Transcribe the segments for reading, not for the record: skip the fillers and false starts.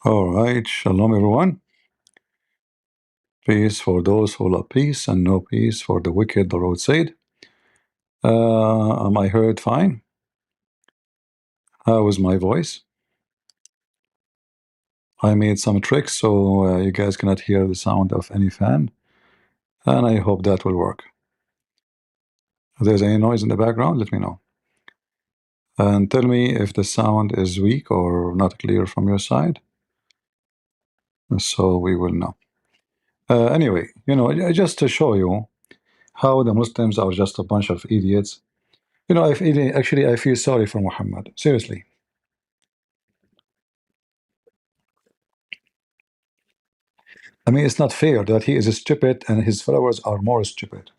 All right, shalom everyone. Peace for those who love peace, and no peace for the wicked, the roadside. Am I heard fine? How is my voice? I made some tricks so you guys cannot hear the sound of any fan, and I hope that will work. If there's any noise in the background, let me know. And tell me if the sound is weak or not clear from your side, so we will know. Anyway, just to show you how the Muslims are just a bunch of idiots. Actually, I feel sorry for Muhammad. Seriously. I mean, it's not fair that he is stupid and his followers are more stupid.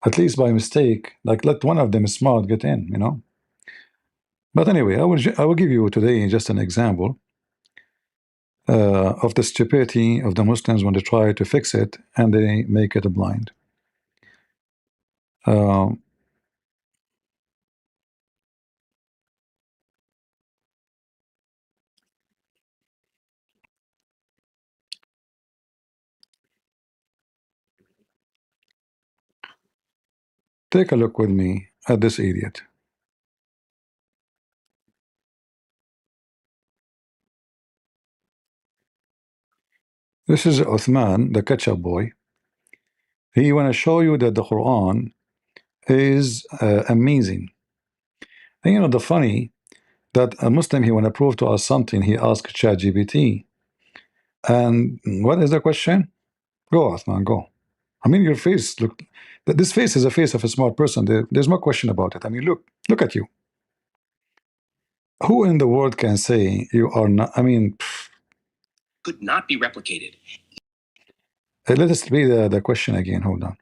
At least by mistake, like let one of them smart get in. But anyway, I will give you today just an example of the stupidity of the Muslims when they try to fix it and they make it blind. Um, take a look with me at this idiot. This is Uthman, the ketchup boy. He want to show you that the Quran is amazing. And the funny that a Muslim, he want to prove to us something, he asked ChatGPT. And what is the question? Go, Uthman, go. I mean, your face, look, this face is a face of a smart person. There's no question about it. I mean, look at you. Who in the world can say you are not? I mean, could not be replicated. Let us read the question again. Hold on.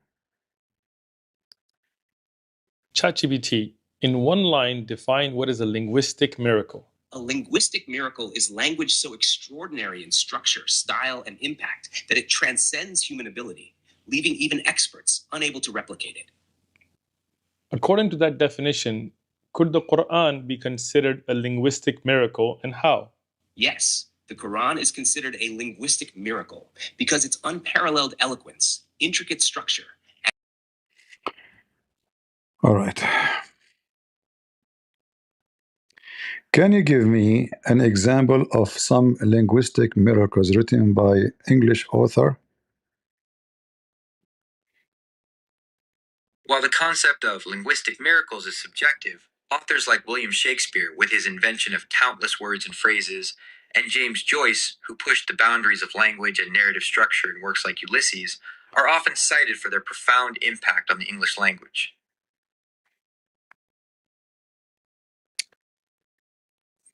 ChatGPT, in one line, define what is a linguistic miracle. A linguistic miracle is language so extraordinary in structure, style, and impact that it transcends human ability, leaving even experts unable to replicate it. According to that definition, could the Quran be considered a linguistic miracle, and how? Yes, the Quran is considered a linguistic miracle because its unparalleled eloquence, intricate structure. All right. Can you give me an example of some linguistic miracles written by English author? While the concept of linguistic miracles is subjective, authors like William Shakespeare, with his invention of countless words and phrases, and James Joyce, who pushed the boundaries of language and narrative structure in works like Ulysses, are often cited for their profound impact on the English language.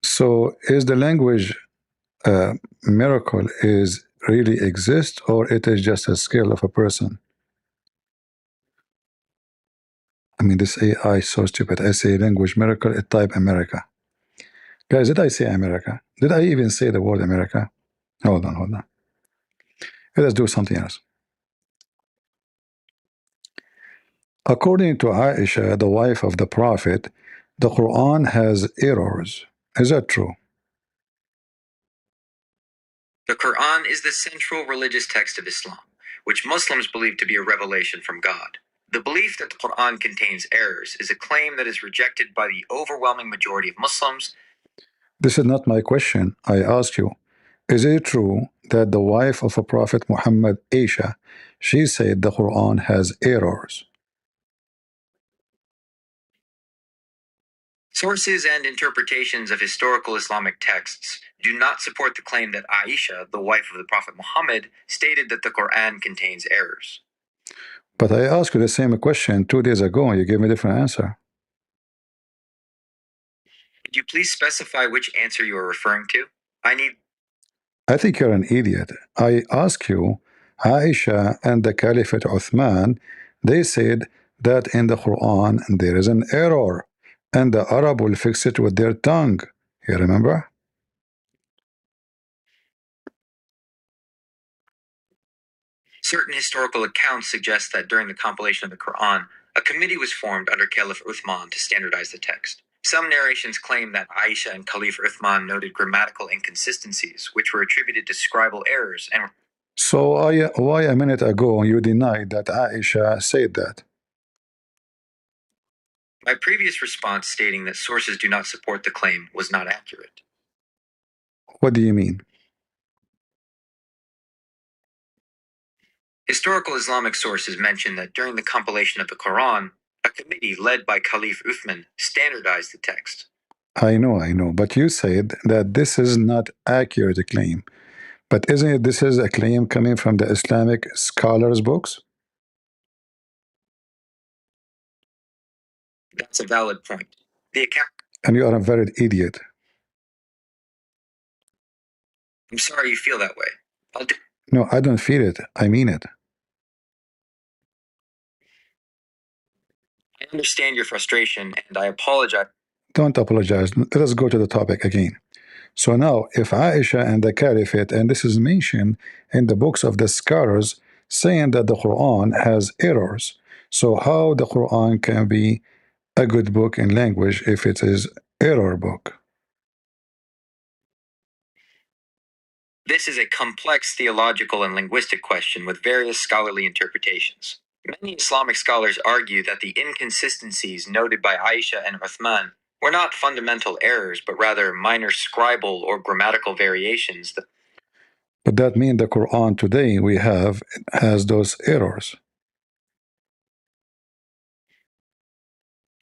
So, is the language miracle is really exist, or it is just a skill of a person? I mean, this AI is so stupid. I say language miracle, it type America. Guys, did I say America? Did I even say the word America? Hold on. Let's do something else. According to Aisha, the wife of the Prophet, the Quran has errors. Is that true? The Quran is the central religious text of Islam, which Muslims believe to be a revelation from God. The belief that the Quran contains errors is a claim that is rejected by the overwhelming majority of Muslims. This is not my question. I ask you, is it true that the wife of a Prophet Muhammad, Aisha, she said the Quran has errors? Sources and interpretations of historical Islamic texts do not support the claim that Aisha, the wife of the Prophet Muhammad, stated that the Quran contains errors. But I asked you the same question 2 days ago and you gave me a different answer. Could you please specify which answer you are referring to? I think you're an idiot. I ask you, Aisha and the Caliphate Uthman, they said that in the Quran there is an error and the Arab will fix it with their tongue. You remember? Certain historical accounts suggest that during the compilation of the Quran, a committee was formed under Caliph Uthman to standardize the text. Some narrations claim that Aisha and Caliph Uthman noted grammatical inconsistencies, which were attributed to scribal errors and So why a minute ago you denied that Aisha said that? my previous response stating that sources do not support the claim was not accurate. What do you mean? Historical Islamic sources mention that during the compilation of the Quran, a committee led by Caliph Uthman standardized the text. I know, but you said that this is not accurate claim. But isn't it this is a claim coming from the Islamic scholars' books? That's a valid point. The account. And you are a very idiot. I'm sorry you feel that way. No, I don't feel it. I mean it. I understand your frustration, and I apologize. Don't apologize. Let us go to the topic again. So now, if Aisha and the Caliphate, and this is mentioned in the books of the scholars, saying that the Quran has errors, so how the Quran can be a good book in language if it is error book? This is a complex theological and linguistic question with various scholarly interpretations. Many Islamic scholars argue that the inconsistencies noted by Aisha and Uthman were not fundamental errors, but rather minor scribal or grammatical variations. But that means the Quran today we have has those errors.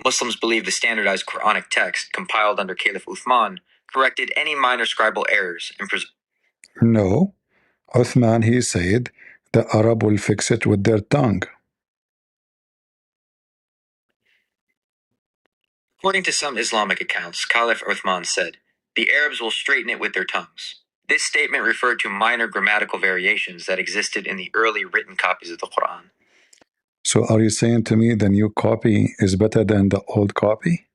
Muslims believe the standardized Quranic text, compiled under Caliph Uthman, corrected any minor scribal errors and No, Uthman, he said, the Arab will fix it with their tongue. According to some Islamic accounts, Caliph Uthman said, "The Arabs will straighten it with their tongues." This statement referred to minor grammatical variations that existed in the early written copies of the Quran. So are you saying to me the new copy is better than the old copy?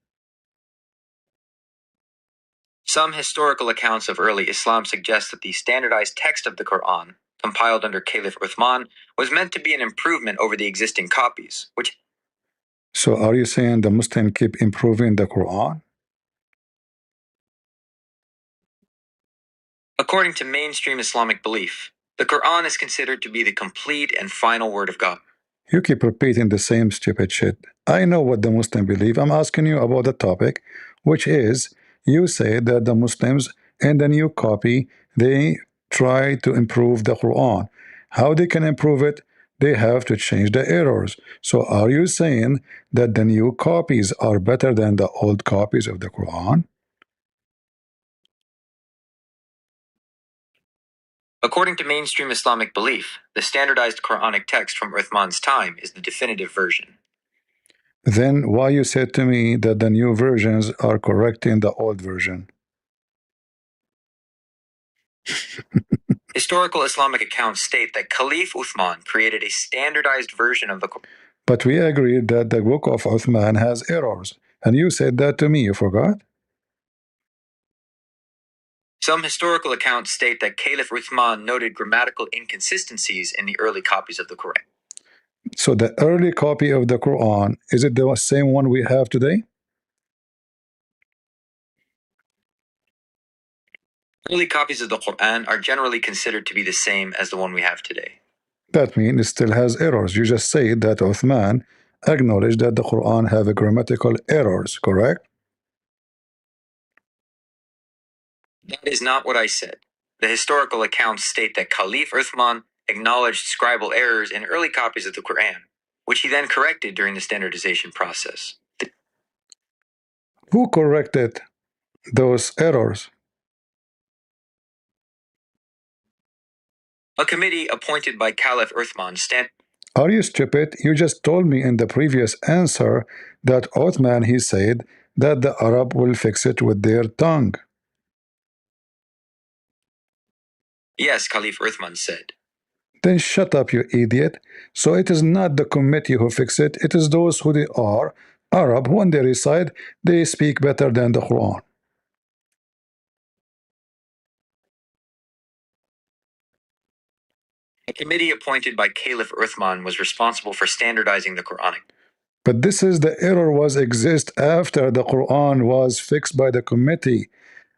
Some historical accounts of early Islam suggest that the standardized text of the Quran, compiled under Caliph Uthman, was meant to be an improvement over the existing copies, which. So are you saying the Muslim keep improving the Quran? According to mainstream Islamic belief, the Quran is considered to be the complete and final word of God. You keep repeating the same stupid shit. I know what the Muslim believe. I'm asking you about the topic, which is you say that the Muslims in the new copy, they try to improve the Quran. How they can improve it? They have to change the errors. So are you saying that the new copies are better than the old copies of the Quran? According to mainstream Islamic belief, the standardized Quranic text from Uthman's time is the definitive version. Then why you said to me that the new versions are correcting the old version? Historical Islamic accounts state that Caliph Uthman created a standardized version of the Quran. But we agreed that the book of Uthman has errors. And you said that to me, you forgot? Some historical accounts state that Caliph Uthman noted grammatical inconsistencies in the early copies of the Quran. So the early copy of the Quran, is it the same one we have today? Early copies of the Quran are generally considered to be the same as the one we have today. That means it still has errors. You just said that Uthman acknowledged that the Quran have grammatical errors, correct? That is not what I said. The historical accounts state that Caliph Uthman acknowledged scribal errors in early copies of the Quran, which he then corrected during the standardization process. Who corrected those errors? A committee appointed by Caliph Uthman Are you stupid? You just told me in the previous answer that Uthman, he said that the Arab will fix it with their tongue. Yes, Caliph Uthman said. Then shut up, you idiot. So it is not the committee who fix it, it is those who they are Arab. When they recite, they speak better than the Quran. A committee appointed by Caliph Uthman was responsible for standardizing the Quranic. But this is the error was exist after the Quran was fixed by the committee.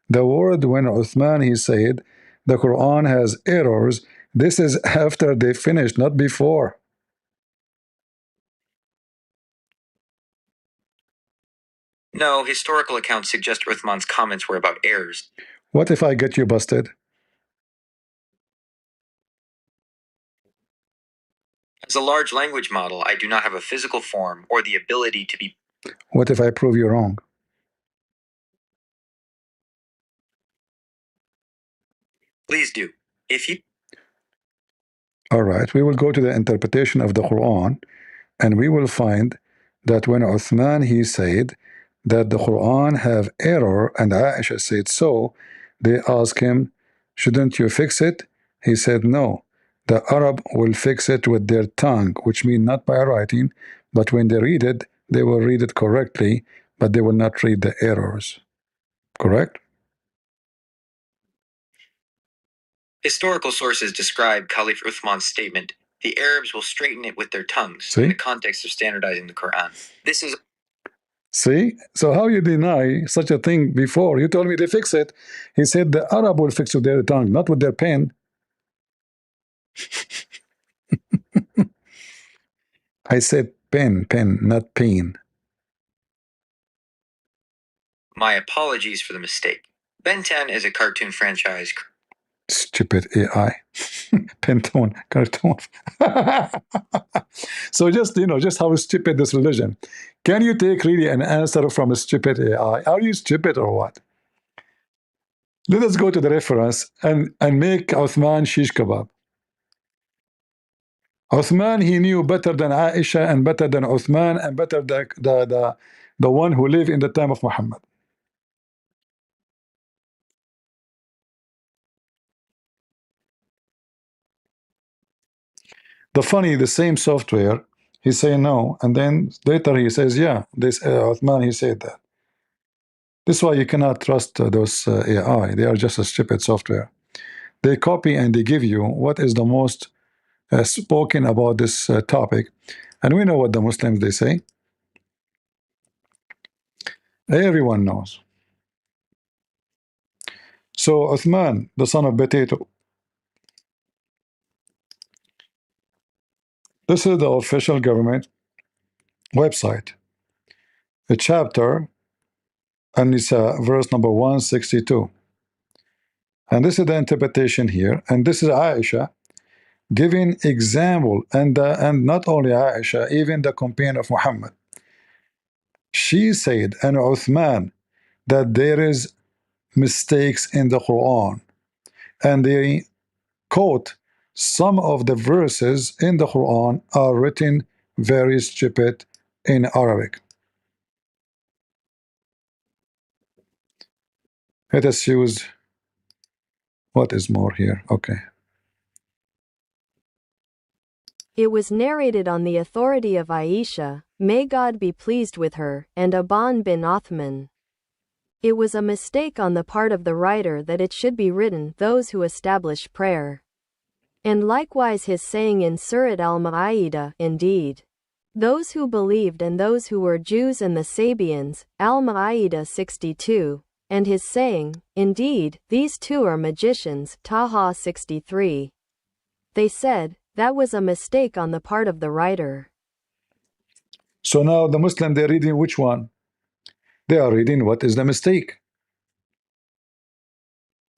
The word when Uthman he said the Quran has errors, this is after they finished, not before. No, historical accounts suggest Uthman's comments were about errors. What if I get you busted? As a large language model, I do not have a physical form or the ability to be. What if I prove you wrong? Please do. If you. All right, we will go to the interpretation of the Quran, and we will find that when Uthman he said that the Quran have error, and Aisha said so, they asked him, shouldn't you fix it? He said no. The Arab will fix it with their tongue, which means not by writing, but when they read it, they will read it correctly, but they will not read the errors. Correct? Historical sources describe Caliph Uthman's statement, the Arabs will straighten it with their tongues, See? in the context of standardizing the Quran. This is. See? So how you deny such a thing before? You told me they fix it. He said the Arab will fix with their tongue, not with their pen. I said pen, not pain. My apologies for the mistake. Ben 10 is a cartoon franchise. Stupid AI. Pentone, cartoon. So just, just how stupid this religion. Can you take really an answer from a stupid AI? Are you stupid or what? Let us go to the reference and make Uthman shish kebab. Uthman, he knew better than Aisha and better than Uthman and better the one who lived in the time of Muhammad. The same software, he's saying no, and then later he says, yeah, this Uthman, he said that. This is why you cannot trust those AI. They are just a stupid software. They copy and they give you what is the most spoken about this topic. And we know what the Muslims, they say. Everyone knows. So Uthman, the son of Potato, this is the official government website. A chapter, and it's verse number 162. And this is the interpretation here. And this is Aisha giving example, and not only Aisha, even the companion of Muhammad. She said, and Uthman, that there is mistakes in the Quran. And they quote some of the verses in the Quran are written very stupid in Arabic. Let us use what is more here. Okay. It was narrated on the authority of Aisha, may God be pleased with her, and Aban bin Uthman. It was a mistake on the part of the writer that it should be written those who establish prayer. And likewise his saying in Surat al-Ma'idah, indeed. Those who believed and those who were Jews and the Sabians, al-Ma'idah 62, and his saying, indeed, these two are magicians, Taha 63. They said, that was a mistake on the part of the writer. So now the Muslim, they're reading which one? They are reading what is the mistake.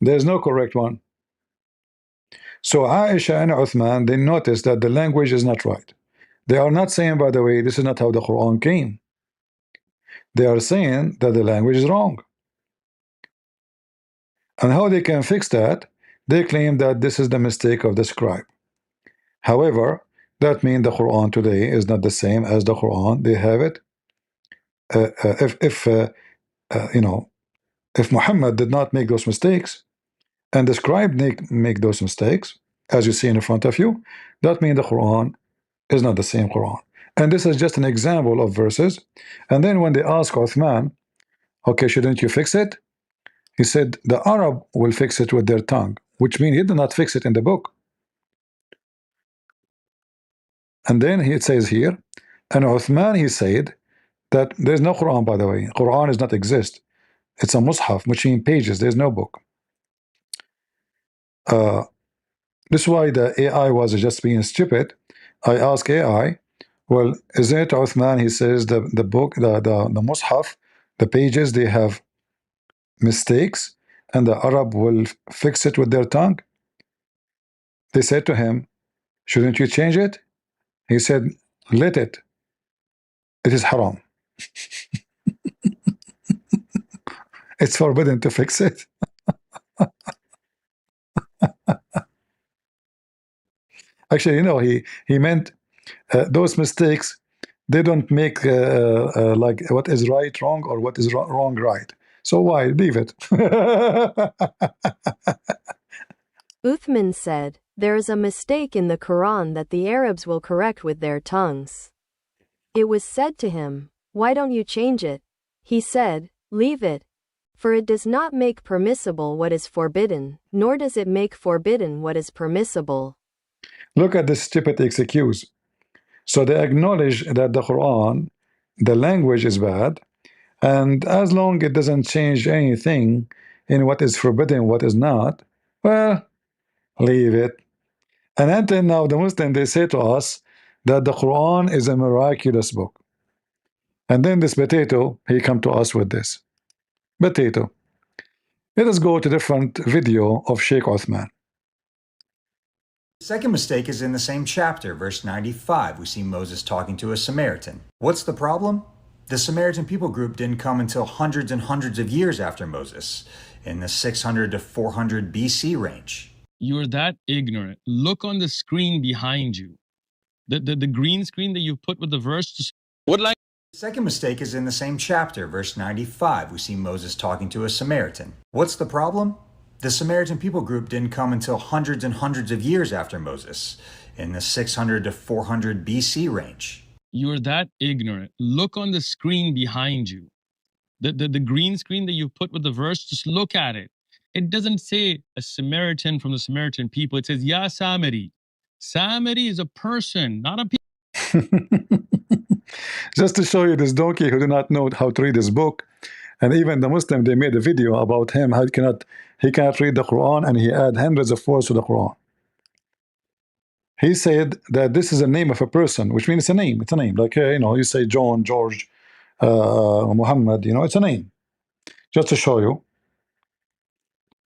There's no correct one. So Aisha and Uthman, they notice that the language is not right. They are not saying, by the way, this is not how the Quran came. They are saying that the language is wrong. And how they can fix that? They claim that this is the mistake of the scribe. However, that means the Quran today is not the same as the Quran. They have it. If Muhammad did not make those mistakes, and the scribe make those mistakes, as you see in front of you, that means the Quran is not the same Quran. And this is just an example of verses. And then when they ask Uthman, okay, shouldn't you fix it? He said, the Arab will fix it with their tongue, which means he did not fix it in the book. And then it says here, And Uthman, he said that there's no Quran, by the way. Quran does not exist. It's a mushaf, which means pages. There's no book. This is why the AI was just being stupid. I asked AI, well, isn't it Uthman? He says the book, the mushaf, the pages, they have mistakes, and the Arab will fix it with their tongue. They said to him, shouldn't you change it? He said, let it. It is haram. It's forbidden to fix it. Actually, you know, he meant those mistakes, they don't make like what is right wrong or what is wrong right. So why? Leave it. Uthman said, there is a mistake in the Quran that the Arabs will correct with their tongues. It was said to him, why don't you change it? He said, leave it. For it does not make permissible what is forbidden, nor does it make forbidden what is permissible. Look at this stupid excuse. So they acknowledge that the Quran, the language is bad, and as long it doesn't change anything in what is forbidden, what is not, well, leave it. And until now, the Muslim, they say to us that the Quran is a miraculous book. And then this potato, he come to us with this. Potato. Let us go to different video of Sheikh Uthman. The second mistake is in the same chapter, verse 95. We see Moses talking to a Samaritan. What's the problem? The Samaritan people group didn't come until hundreds and hundreds of years after Moses, in the 600 to 400 BC range. You're that ignorant. Look on the screen behind you. The green screen that you put with the verse. What like? The second mistake is in the same chapter, verse 95. We see Moses talking to a Samaritan. What's the problem? The Samaritan people group didn't come until hundreds and hundreds of years after Moses, in the 600 to 400 BC range. You're that ignorant. Look on the screen behind you. The green screen that you put with the verse, just look at it. It doesn't say a Samaritan from the Samaritan people. It says, Ya Samari. Samari is a person, not a people. Just to show you this donkey who do not know how to read this book, and even the Muslim, they made a video about him, how he cannot read the Quran, and he add hundreds of words to the Quran. He said that this is a name of a person, which means it's a name. It's a name. Like, you know, you say John, George, Muhammad, you know, it's a name. Just to show you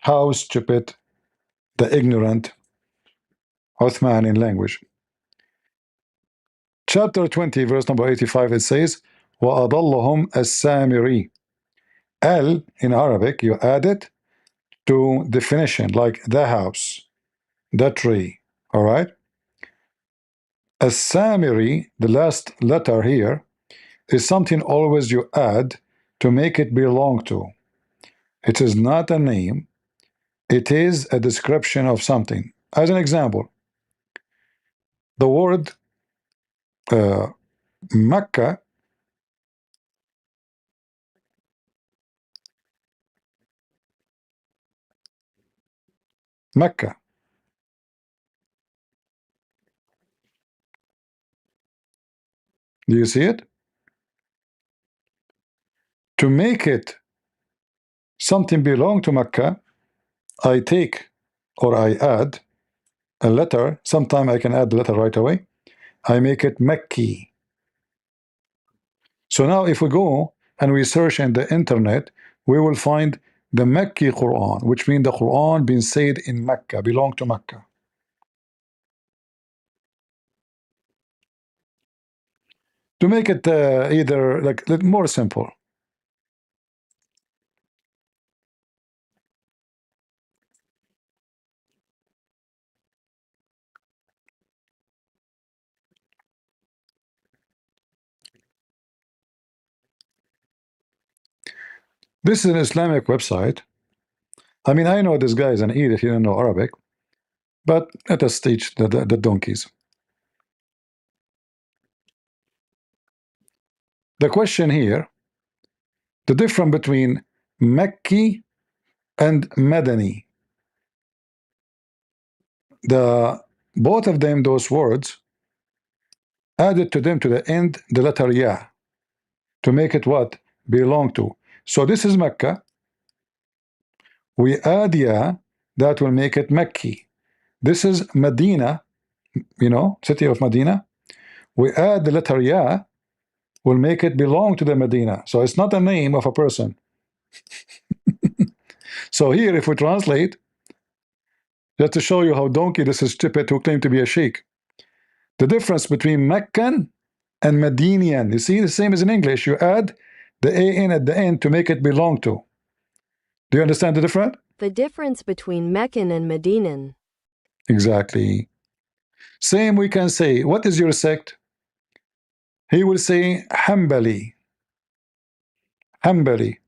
how stupid the ignorant Uthman in language. Chapter 20, verse number 85, it says, وَأَضَلَّهُمْ السَّامِرِي. Al, in Arabic, you add it to definition, like the house, the tree, all right? As-Samiri, the last letter here, is something always you add to make it belong to. It is not a name. It is a description of something. As an example, the word Mecca, Mecca. Do you see it? To make it something belong to Mecca, I take or I add a letter. Sometimes I can add the letter right away. I make it Mekki. So now if we go and we search in the internet, we will find the Mekki Quran, which means the Quran being said in Mecca, belong to Mecca. To make it either like more simple, this is an Islamic website. I mean, I know this guy is an idiot, he doesn't know Arabic, but let us teach the donkeys. The question here, the difference between Mekki and Madani. Both of them, those words, added to them to the end the letter ya to make it what? Belong to. So this is Mecca. We add ya, that will make it Mekki. This is Medina, you know, city of Medina. We add the letter ya, will make it belong to the Medina. So it's not a name of a person. So here, if we translate, just to show you how donkey this is stupid who claim to be a sheikh. The difference between Meccan and Medinian, you see, the same as in English. You add the an at the end to make it belong to. Do you understand the difference? The difference between Meccan and Medinan. Exactly. Same we can say, what is your sect? He will say Hanbali. Hanbali.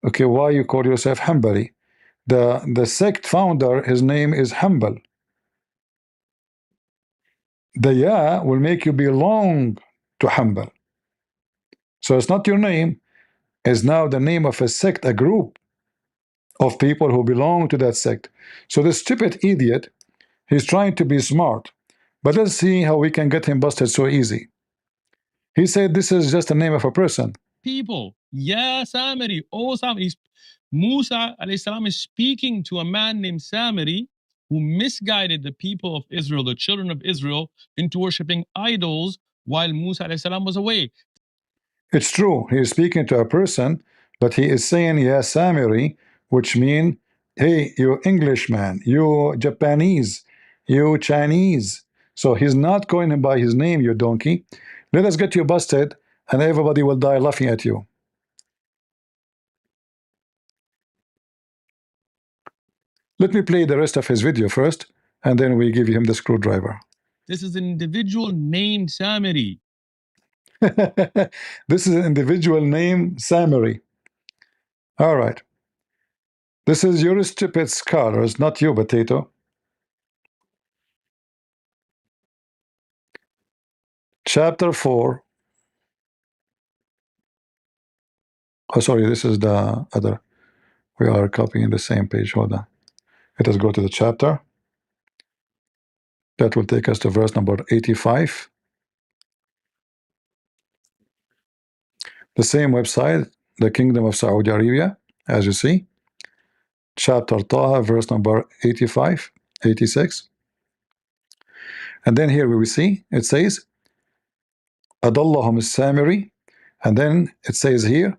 Okay, why you call yourself Hanbali? The sect founder, his name is Hanbal. The ya will make you belong to Hanbal. So it's not your name, it's now the name of a sect, a group of people who belong to that sect. So the stupid idiot, he's trying to be smart. But let's see how we can get him busted so easy. He said this is just the name of a person. People, yeah, Samiri, oh Samiri. Musa alayhi salam is speaking to a man named Samiri who misguided the people of Israel, the children of Israel, into worshiping idols while Musa alayhi salam was away. It's true, he is speaking to a person, but he is saying, yeah, Samiri, which means, hey, you Englishman, you Japanese, you Chinese. So he's not calling him by his name, you donkey. Let us get you busted, and everybody will die laughing at you. Let me play the rest of his video first, and then we give him the screwdriver. This is an individual named Samiri. This is an individual named Samiri. All right. This is your stupid scholars, not you, potato. Chapter 4. Oh, sorry, this is the other. We are copying the same page. Hold on. Let us go to the chapter. That will take us to verse number 85. The same website, the Kingdom of Saudi Arabia, as you see. Chapter Taha, verse number 85, 86. And then here we will see, it says, Adallahum Samiri. And then it says here,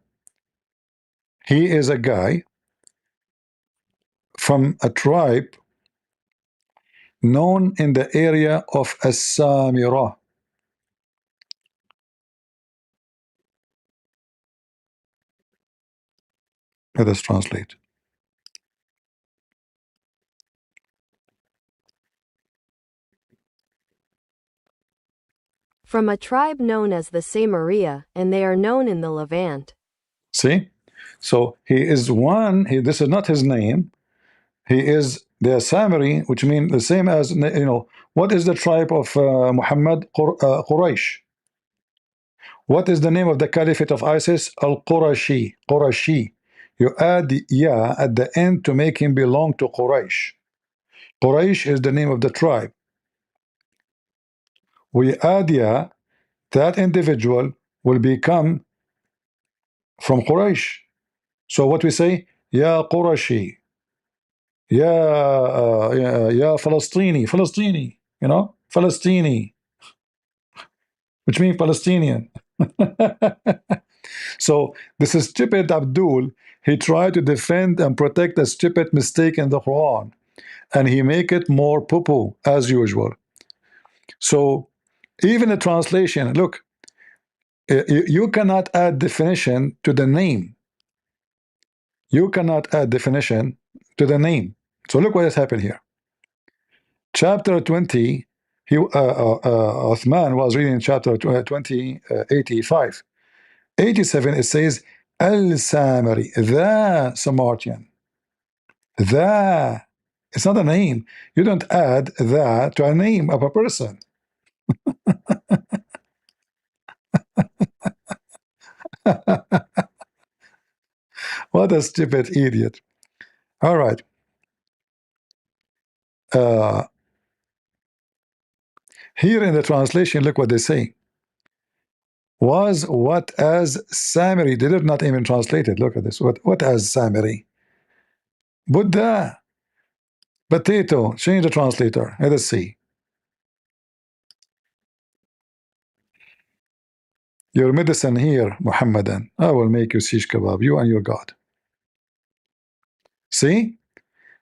he is a guy from a tribe known in the area of As-Samira. Let us translate. From a tribe known as the Samaria, and they are known in the Levant. See? So he is one, this is not his name. He is the Samiri, which means the same as, you know, what is the tribe of Muhammad? Quraysh. What is the name of the caliphate of ISIS? Al-Qurashi. Qurashi. You add the ya at the end to make him belong to Quraysh. Quraysh is the name of the tribe. We add ya, that individual will become from Quraysh. So what we say? Ya Qurashi. Ya Palestini. Palestini. You know? Palestini. Which means Palestinian. So this is stupid Abdul. He tried to defend and protect a stupid mistake in the Quran, and he make it more poo-poo as usual. So even the translation, look, you cannot add definition to the name. You cannot add definition to the name. So look what has happened here. Chapter 20, Uthman was reading chapter 20, 85. 87, it says, Al-Samari, the Samaritan. The. It's not a name. You don't add the to a name of a person. What a stupid idiot. All right. Here in the translation, look what they say. Was what as Samiri. They did not even translate it. Look at this. What as Samiri? Buddha. Potato. Change the translator. Let us see. Your medicine here, Muhammadan. I will make you shish kebab. You and your God. See?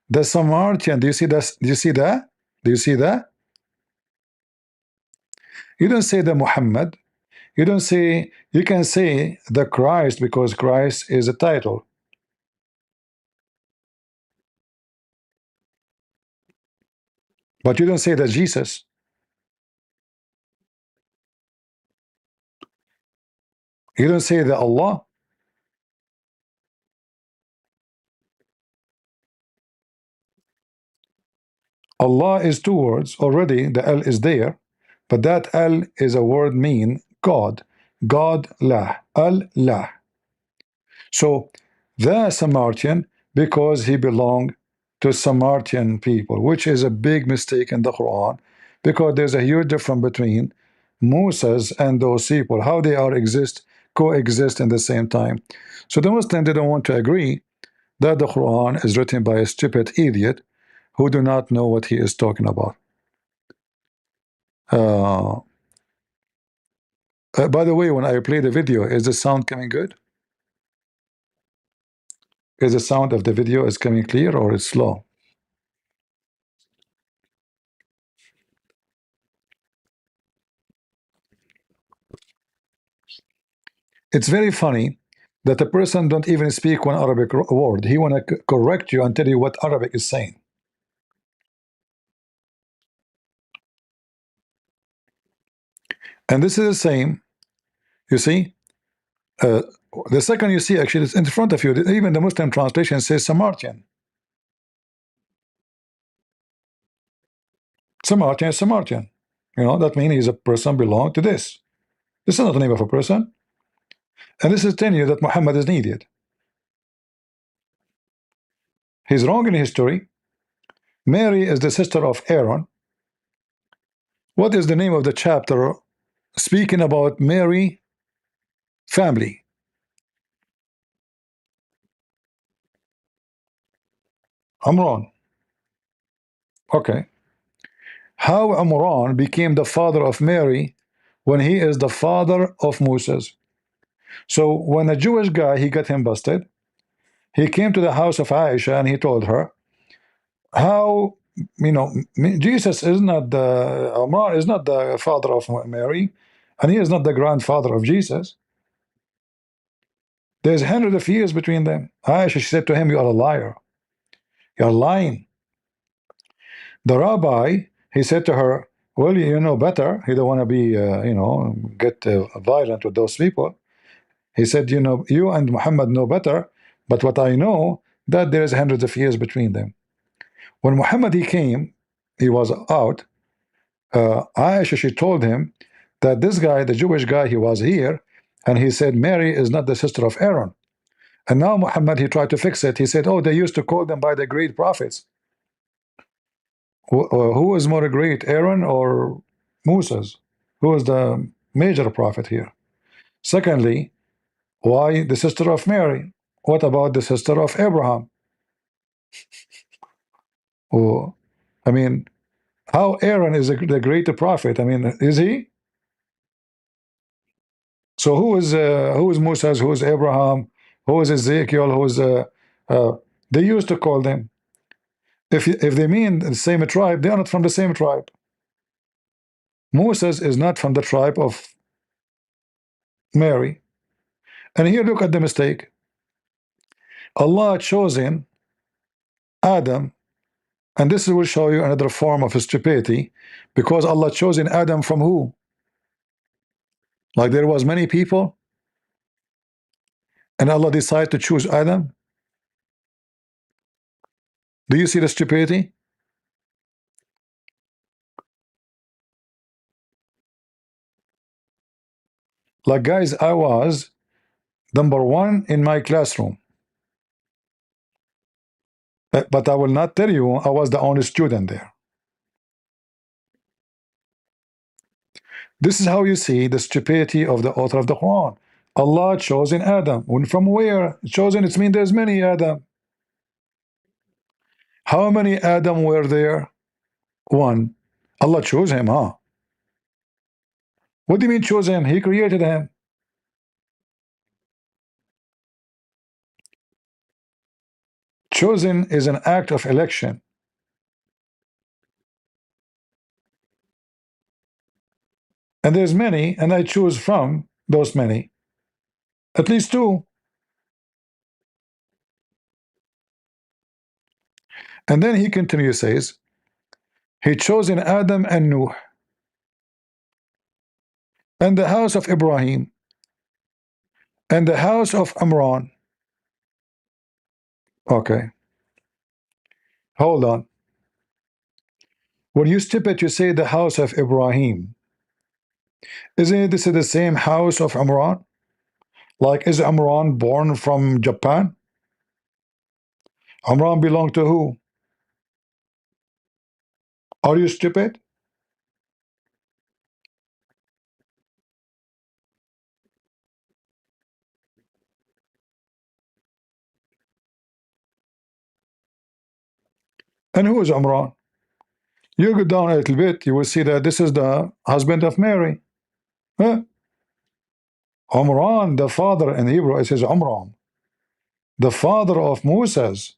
The Samaritan. Do you see that? Do you see that? Do you see that? You don't say the Muhammad. You don't say, you can say the Christ because Christ is a title. But you don't say that Jesus. You don't say that Allah. Allah is two words. Already the L is there. But that L is a word mean God. God lah. Allah. So the Samaritan, because he belonged to Samaritan people, which is a big mistake in the Quran, because there's a huge difference between Moses and those people, how they are coexist in the same time. So the Muslims didn't want to agree that the Quran is written by a stupid idiot who do not know what he is talking about. By the way, when I play the video, is the sound coming good? Is the sound of the video is coming clear or it's slow? It's very funny that a person don't even speak one Arabic word. He want to correct you and tell you what Arabic is saying. And this is the same, you see. The second you see, actually, it's in front of you. Even the Muslim translation says Samaritan. Samaritan is Samaritan. You know, that means he's a person belong to this. This is not the name of a person. And this is telling you that Muhammad is needed. He's wrong in history. Mary is the sister of Aaron. What is the name of the chapter speaking about Mary family? I'm wrong. Okay. How Imran became the father of Mary when he is the father of Moses. So when a Jewish guy, he got him busted, he came to the house of Aisha and he told her how, you know, Jesus is not the, Imran is not the father of Mary, and he is not the grandfather of Jesus. There's hundreds of years between them. Aisha, she said to him, you are a liar. You're lying. The rabbi, he said to her, well, you know better. He don't want to be, you know, get violent with those people. He said, you know, you and Muhammad know better, but what I know, that there is hundreds of years between them. When Muhammad, he came, he was out, Aisha, she told him that this guy, the Jewish guy, he was here, and he said, Mary is not the sister of Aaron. And now Muhammad, he tried to fix it. He said, oh, they used to call them by the great prophets. Who is more great, Aaron or Moses? Who is the major prophet here? Secondly, why the sister of Mary? What about the sister of Abraham? Oh, I mean, how Aaron is the greater prophet? I mean, is he? So who is Moses? Who is Abraham? Who is Ezekiel? Who is uh, they used to call them. If they mean the same tribe, they are not from the same tribe. Moses is not from the tribe of Mary. And here, look at the mistake. Allah chosen Adam, and this will show you another form of stupidity, because Allah chosen Adam from who? Like there was many people, and Allah decided to choose Adam. Do you see the stupidity? Like, guys, I was #1 in my classroom, but I will not tell you I was the only student there. This is how you see the stupidity of the author of the Quran. Allah chosen Adam. From where? Chosen, it means there's many Adam. How many Adam were there? One. Allah chose him, huh? What do you mean chose him? He created him. Chosen is an act of election. And there's many, and I choose from those many. At least two. And then he continues, says, he chose in Adam and Nuh, and the house of Ibrahim, and the house of Imran. Okay, hold on. When you step it, you say the house of Ibrahim. Isn't this the same house of Imran? Like, is Imran born from Japan? Imran belonged to who? Are you stupid? And who is Imran? You go down a little bit, you will see that this is the husband of Mary. Huh? Imran, the father in Hebrew, it says Umram. The father of Moses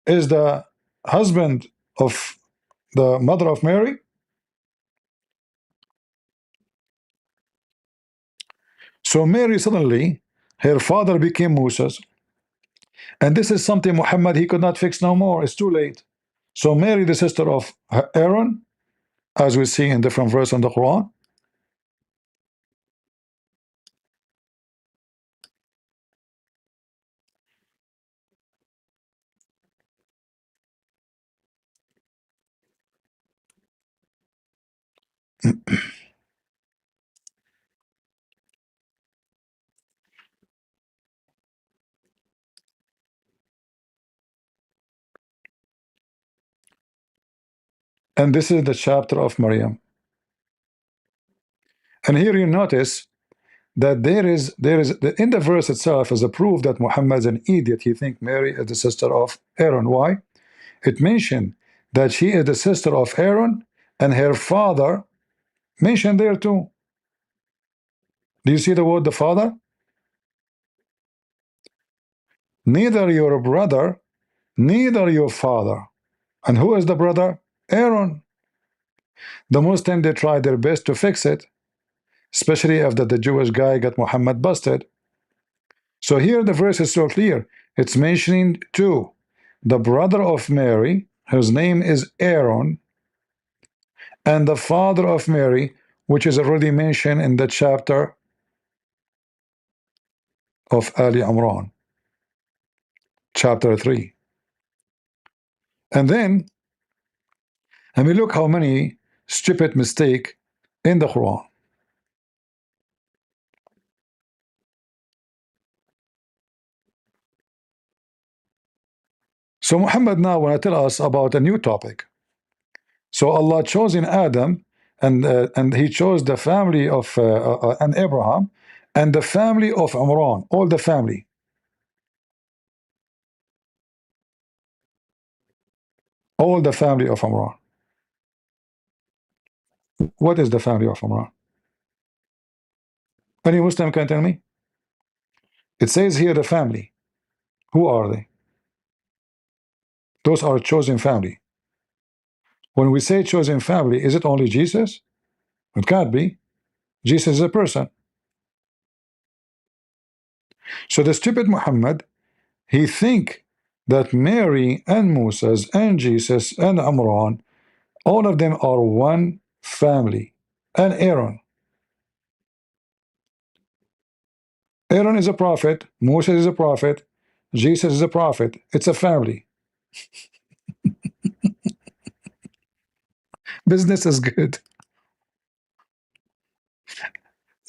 is the husband of the mother of Mary. So Mary suddenly, her father became Moses. And this is something Muhammad, he could not fix no more. It's too late. So Mary, the sister of Aaron, as we see in different verses in the Quran. And this is the chapter of Maryam. And here you notice that there is in the verse itself is a proof that Muhammad is an idiot. He thinks Mary is the sister of Aaron. Why? It mentioned that she is the sister of Aaron and her father mentioned there too. Do you see the word the father? Neither your brother, neither your father. And who is the brother? Aaron. The Muslims, they try their best to fix it, especially after the Jewish guy got Muhammad busted. So here the verse is so clear. It's mentioning two. The brother of Mary, whose name is Aaron, and the father of Mary, which is already mentioned in the chapter of Ali Imran, chapter 3. And then, let me look how many stupid mistake in the Quran. So Muhammad now want to tell us about a new topic. So Allah chose in Adam, and he chose the family of and Abraham, and the family of Imran, all the family. All the family of Imran. What is the family of Imran? Any Muslim can tell me? It says here the family. Who are they? Those are chosen family. When we say chosen family, is it only Jesus? It can't be. Jesus is a person. So the stupid Muhammad, he think that Mary and Moses and Jesus and Imran, all of them are one family. And Aaron. Aaron is a prophet. Moses is a prophet. Jesus is a prophet. It's a family. Business is good.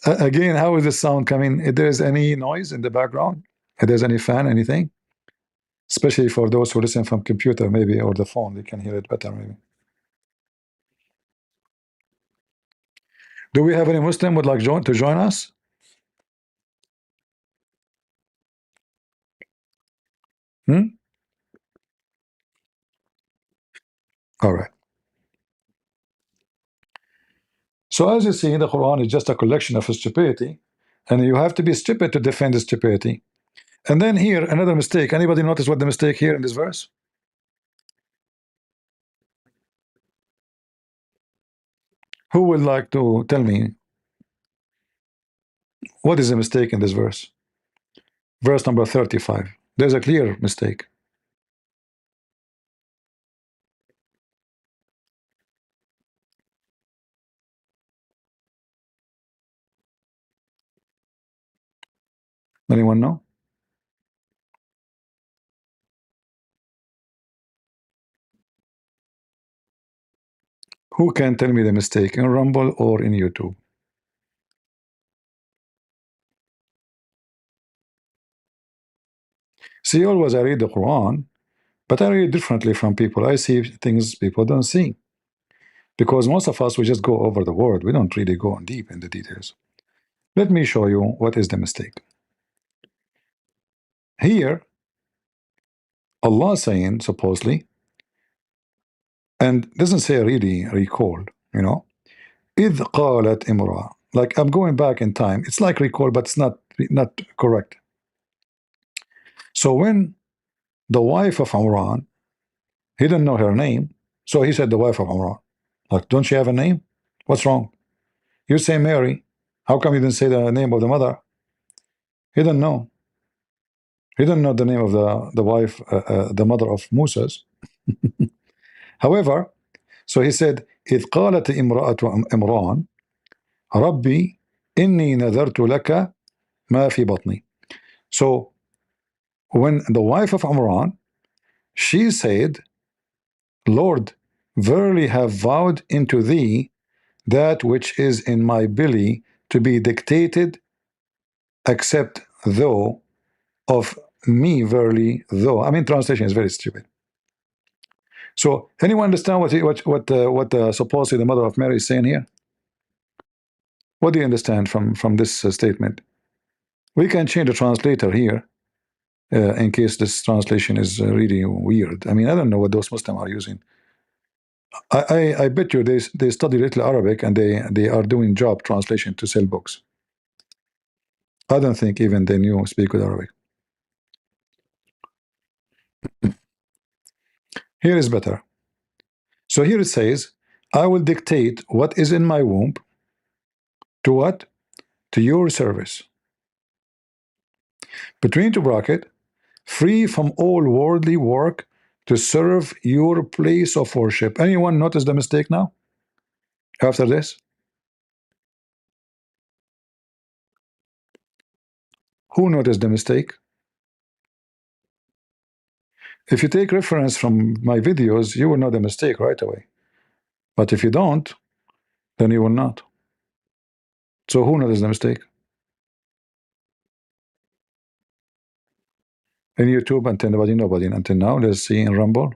Again, how is the sound coming? If there is any noise in the background, if there's any fan, anything, especially for those who listen from computer, maybe, or the phone, they can hear it better, maybe. Do we have any Muslim would like to join us? All right. So as you see, the Quran is just a collection of stupidity, and you have to be stupid to defend the stupidity. And then here, another mistake. Anybody notice what the mistake here in this verse? Who would like to tell me what is the mistake in this verse? Verse number 35. There's a clear mistake. Anyone know? Who can tell me the mistake in Rumble or in YouTube? See, always I read the Quran, but I read differently from people. I see things people don't see. Because most of us, we just go over the word. We don't really go on deep in the details. Let me show you what is the mistake. Here, Allah saying, supposedly, and doesn't say really recall, you know, إذ قالت امرأة. Like I'm going back in time. It's like recall, but it's not correct. So when the wife of Imran, he didn't know her name, so he said the wife of Imran. Like, don't she have a name? What's wrong? You say Mary. How come you didn't say the name of the mother? He didn't know. He didn't know the name of the wife, the mother of Moses. However, so he said, إذ قالت امرأة إمران ربي إني نذرت لك ما في بطني. So when the wife of Imran, she said, Lord, verily have vowed into thee that which is in my belly to be dictated, except though of me verily though. I mean, translation is very stupid. So anyone understand what supposedly the mother of Mary is saying here? What do you understand from this statement? We can change the translator here in case this translation is really weird. I mean, I don't know what those Muslims are using. I bet you they study little Arabic and they are doing job translation to sell books. I don't think even they knew speak with Arabic. Here is better. So here it says, I will dictate what is in my womb to what? To your service. Between two bracket, free from all worldly work to serve your place of worship. Anyone notice the mistake now? After this? Who noticed the mistake? If you take reference from my videos, you will know the mistake right away. But if you don't, then you will not. So who noticed the mistake? In YouTube, until nobody until now. Let's see in Rumble.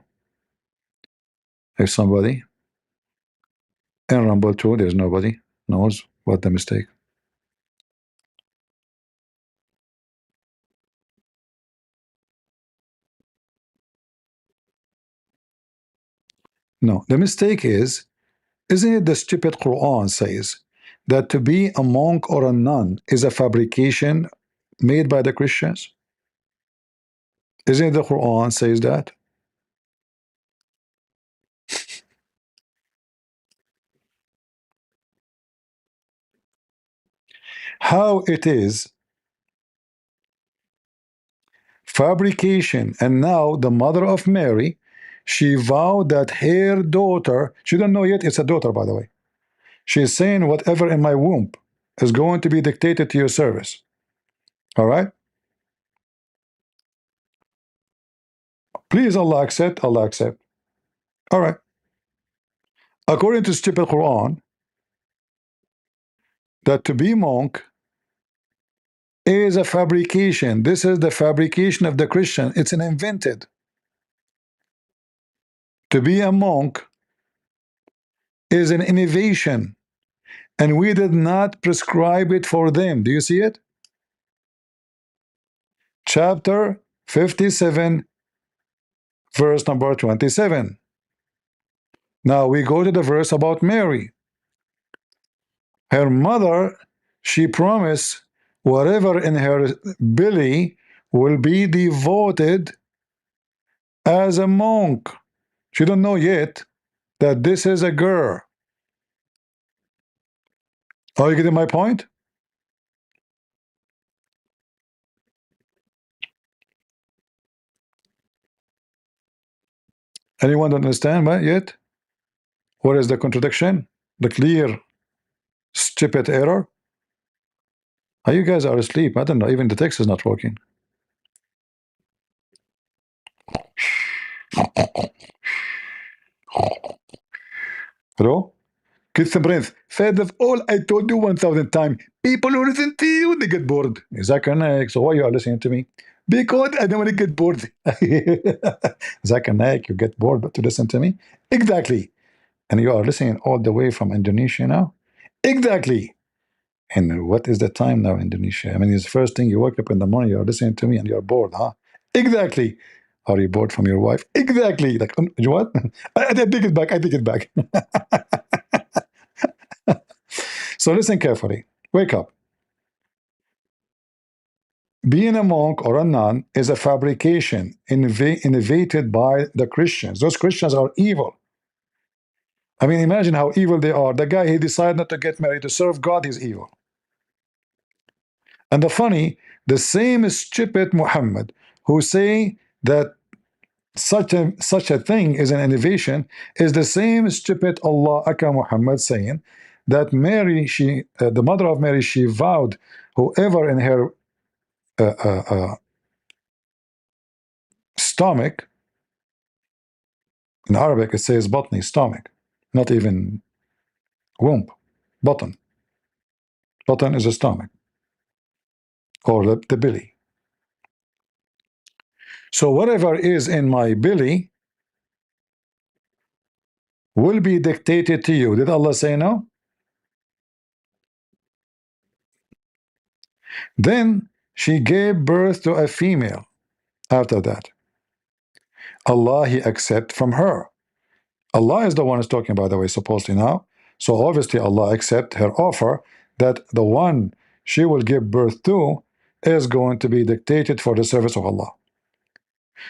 If somebody. In Rumble too, there's nobody knows what the mistake. No, the mistake is, isn't it the stupid Quran says that to be a monk or a nun is a fabrication made by the Christians? Isn't it the Quran says that? How it is fabrication, and now the mother of Mary, she vowed that her daughter, she don't know yet it's a daughter, by the way. She's saying whatever in my womb is going to be dictated to your service. All right? Please, Allah accept, Allah accept. All right. According to stupid Quran, that to be monk is a fabrication. This is the fabrication of the Christian. It's an invented. To be a monk is an innovation. and we did not prescribe it for them. Do you see it? Chapter 57, verse number 27. Now we go to the verse about Mary. Her mother, she promised whatever in her belly will be devoted as a monk. She don't know yet that this is a girl. Are you getting my point? Anyone don't understand that yet? What is the contradiction? The clear, stupid error? How you guys are asleep? I don't know. Even the text is not working. Hello? Get some breath. Fed of all I told you 1,000 times. People who listen to you, they get bored. Zach, so why you are listening to me? Because I don't want to get bored. Zach, you get bored but to listen to me? Exactly. And you are listening all the way from Indonesia now? Exactly. And what is the time now, Indonesia? I mean, it's the first thing you wake up in the morning, you're listening to me and you're bored, huh? Exactly. Are you bored from your wife? Exactly. Like, you what? I take it back. I take it back. So listen carefully. Wake up. Being a monk or a nun is a fabrication innovated by the Christians. Those Christians are evil. I mean, imagine how evil they are. The guy, he decided not to get married to serve God, he's evil. And the same stupid Muhammad who say that such a thing is an innovation is the same stupid Allah Aka Muhammad saying that Mary, the mother of Mary, she vowed whoever in her stomach, in Arabic it says batni, stomach, not even womb, button. Button is a stomach or the belly. So whatever is in my belly will be dictated to you. Did Allah say no? Then she gave birth to a female. After that, Allah, he accept from her. Allah is the one who's talking, by the way, supposedly now. So obviously Allah accept her offer that the one she will give birth to is going to be dictated for the service of Allah.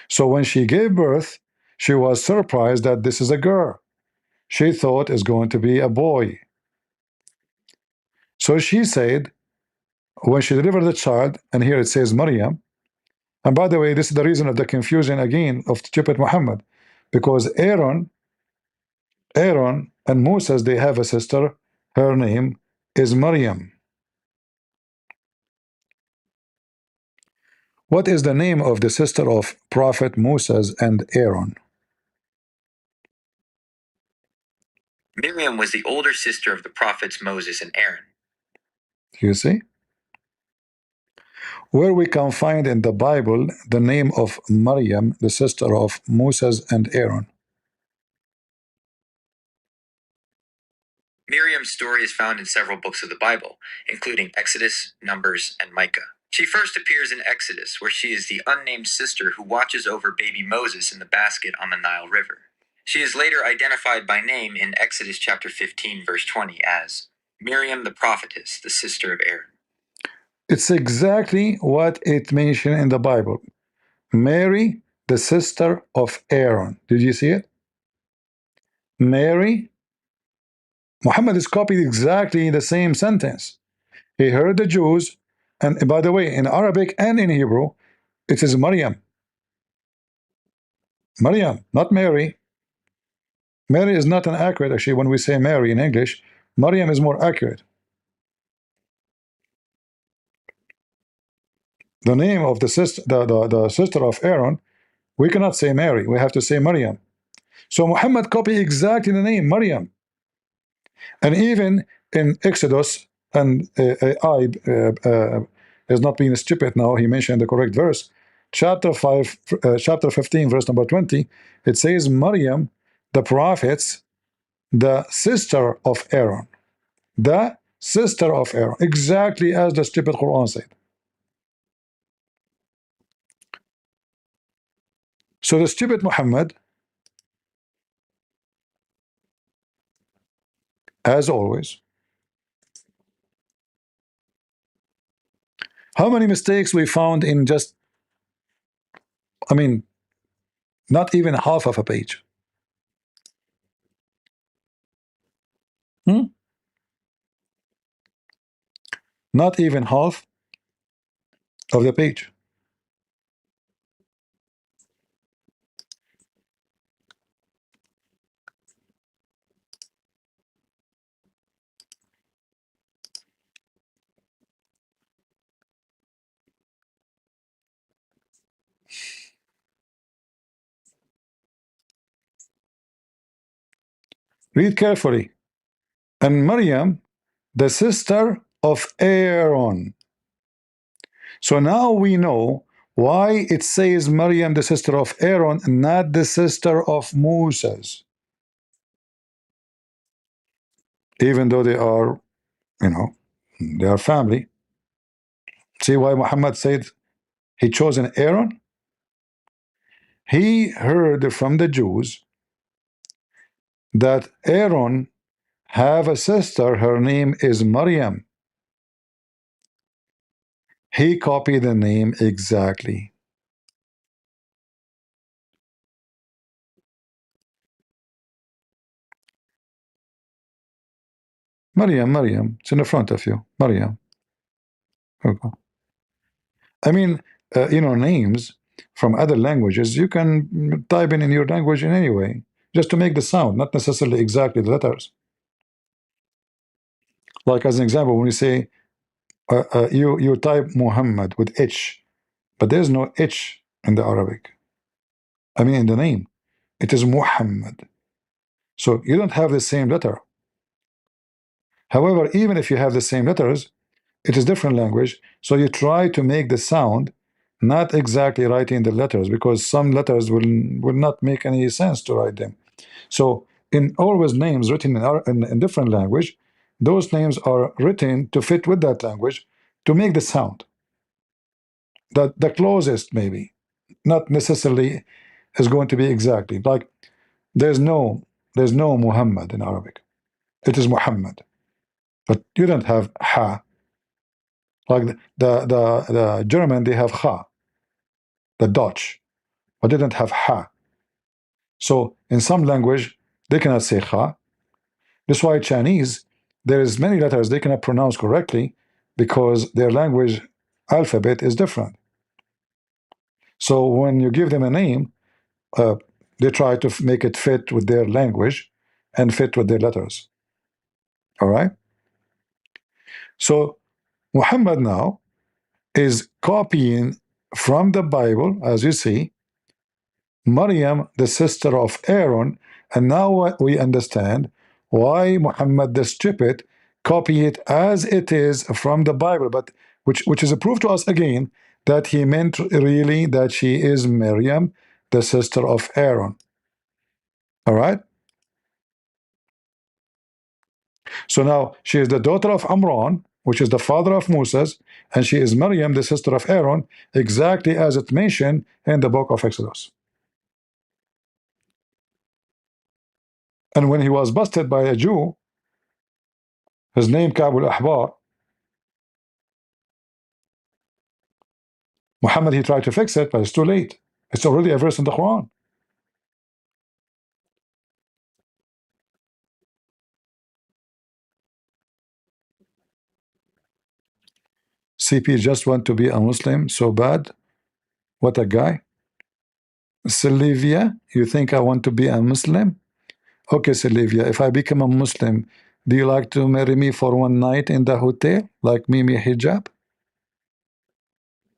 So when she gave birth, she was surprised that this is a girl. She thought it's going to be a boy. So she said, when she delivered the child, and here it says Maryam, and by the way, this is the reason of the confusion again of stupid Muhammad, because Aaron and Moses, they have a sister, her name is Maryam. What is the name of the sister of Prophet Moses and Aaron? Miriam was the older sister of the prophets Moses and Aaron. You see? Where we can find in the Bible the name of Maryam, the sister of Moses and Aaron. Miriam's story is found in several books of the Bible, including Exodus, Numbers, and Micah. She first appears in Exodus, where she is the unnamed sister who watches over baby Moses in the basket on the Nile River. She is later identified by name in Exodus chapter 15, verse 20 as Miriam the prophetess, the sister of Aaron. It's exactly what it mentioned in the Bible. Mary, the sister of Aaron. Did you see it? Mary. Muhammad is copied exactly the same sentence. He heard the Jews, and by the way, in Arabic and in Hebrew, it is Maryam. Maryam, not Mary. Mary is not an accurate, actually, when we say Mary in English, Maryam is more accurate. The name of the sister of Aaron, we cannot say Mary, we have to say Maryam. So Muhammad copied exactly the name, Maryam. And even in Exodus, and I is not being stupid now, he mentioned the correct verse, chapter 15, verse number 20, it says Maryam, the prophets, the sister of Aaron. The sister of Aaron, exactly as the stupid Quran said. So the stupid Muhammad, as always, how many mistakes we found in just, I mean, not even half of a page. Not even half of the page. Read carefully. And Maryam, the sister of Aaron. So now we know why it says Maryam, the sister of Aaron, not the sister of Moses. Even though they are, you know, they are family. See why Muhammad said he chose an Aaron? He heard from the Jews that Aaron have a sister, her name is Maryam. He copied the name exactly. Maryam, it's in the front of you. Maryam. Okay. I mean, names from other languages, you can type in your language in any way, just to make the sound, not necessarily exactly the letters. Like as an example, when you say, you type Muhammad with H, but there's no H in the Arabic. I mean, in the name, it is Muhammad. So you don't have the same letter. However, even if you have the same letters, it is different language. So you try to make the sound not exactly writing the letters, because some letters will not make any sense to write them. So in always names written in different language, those names are written to fit with that language to make the sound. The closest maybe, not necessarily is going to be exactly like there's no Muhammad in Arabic. It is Muhammad, but you don't have ha. Like the German, they have ha, the Dutch, but they don't have ha. So in some language they cannot say ha. That's why Chinese, there is many letters they cannot pronounce correctly because their language alphabet is different. So when you give them a name, they try to make it fit with their language and fit with their letters. All right. So Muhammad now is copying from the Bible, as you see, Maryam, the sister of Aaron, and now we understand why Muhammad the stupid copy it as it is from the Bible, but which is a proof to us again that he meant really that she is Maryam, the sister of Aaron. All right. So now she is the daughter of Amram, which is the father of Moses, and she is Maryam, the sister of Aaron, exactly as it mentioned in the book of Exodus. And when he was busted by a Jew, his name Ka'b al-Ahbar, Muhammad, he tried to fix it, but it's too late. It's already a verse in the Quran. CP just want to be a Muslim so bad. What a guy. Sylvia, you think I want to be a Muslim? Okay, Sylvia, if I become a Muslim, do you like to marry me for one night in the hotel, like Mimi Hijab?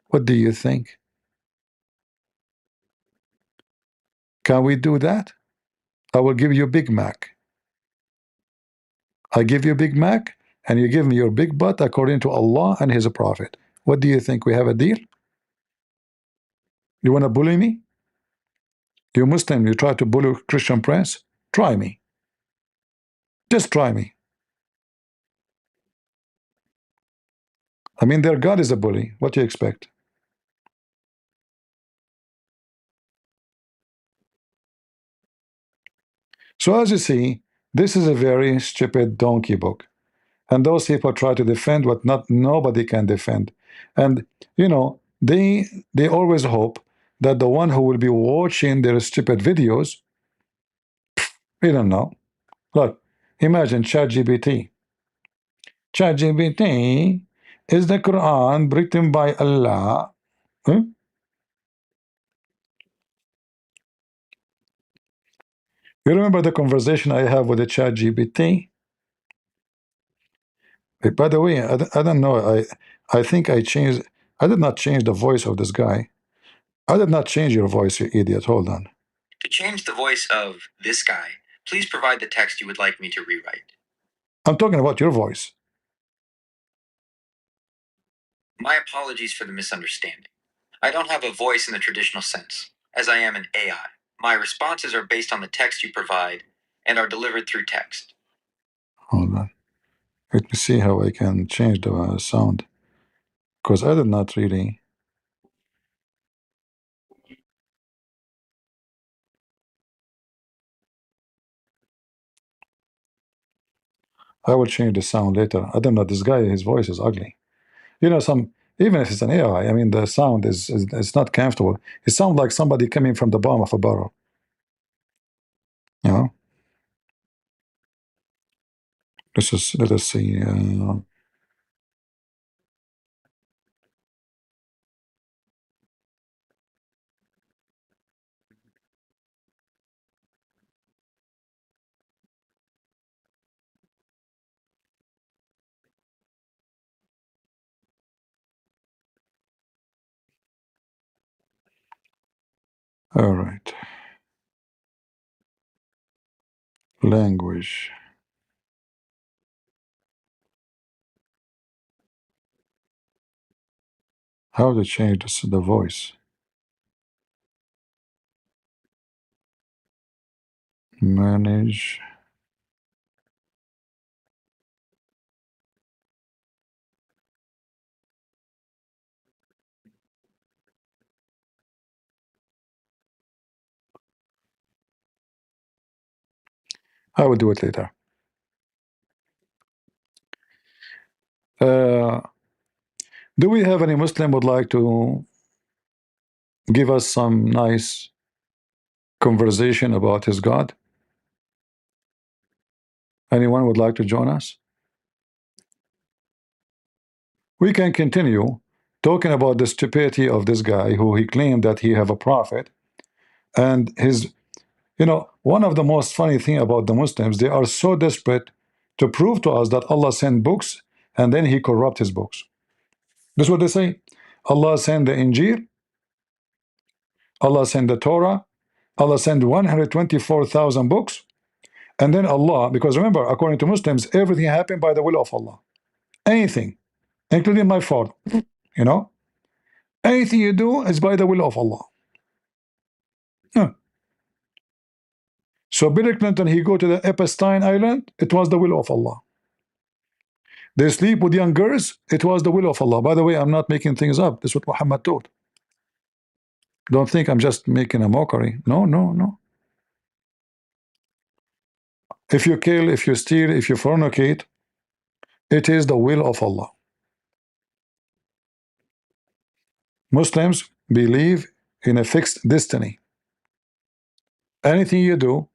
What do you think? Can we do that? I will give you Big Mac. I give you Big Mac, and you give me your big butt according to Allah and His Prophet. What do you think? We have a deal? You want to bully me? You Muslim, you try to bully Christian Prince? Try me. Just try me. I mean, their God is a bully. What do you expect? So as you see, this is a very stupid donkey book. And those people try to defend what nobody can defend. And you know, they always hope that the one who will be watching their stupid videos, we don't know. Look, imagine ChatGPT. ChatGPT is the Quran written by Allah. Huh? You remember the conversation I have with the ChatGPT? By the way, I don't know. I think I changed. I did not change the voice of this guy. I did not change your voice, you idiot. Hold on. To change the voice of this guy, please provide the text you would like me to rewrite. I'm talking about your voice. My apologies for the misunderstanding. I don't have a voice in the traditional sense, as I am an AI. My responses are based on the text you provide and are delivered through text. Hold on. Let me see how I can change the sound. Because I did not really. I will change the sound later. I don't know. This guy, his voice is ugly. You know, even if it's an AI, I mean, the sound is not comfortable. It sounds like somebody coming from the bottom of a barrel. You know. Let us see. All right. Language. How to change the voice? Manage. I will do it later. Do we have any Muslim would like to give us some nice conversation about his God? Anyone would like to join us? We can continue talking about the stupidity of this guy who he claimed that he have a prophet, and his, you know, one of the most funny thing about the Muslims, they are so desperate to prove to us that Allah sent books and then he corrupt his books. That's what they say. Allah sent the Injil, Allah sent the Torah, Allah sent 124,000 books, and then Allah, because remember, according to Muslims, everything happened by the will of Allah. Anything, including my fault, you know, anything you do is by the will of Allah. Huh. So Bill Clinton, he go to the Epstein Island, it was the will of Allah. They sleep with young girls, it was the will of Allah. By the way, I'm not making things up. This is what Muhammad taught. Don't think I'm just making a mockery. No, no, no. If you kill, if you steal, if you fornicate, it is the will of Allah. Muslims believe in a fixed destiny. Anything you do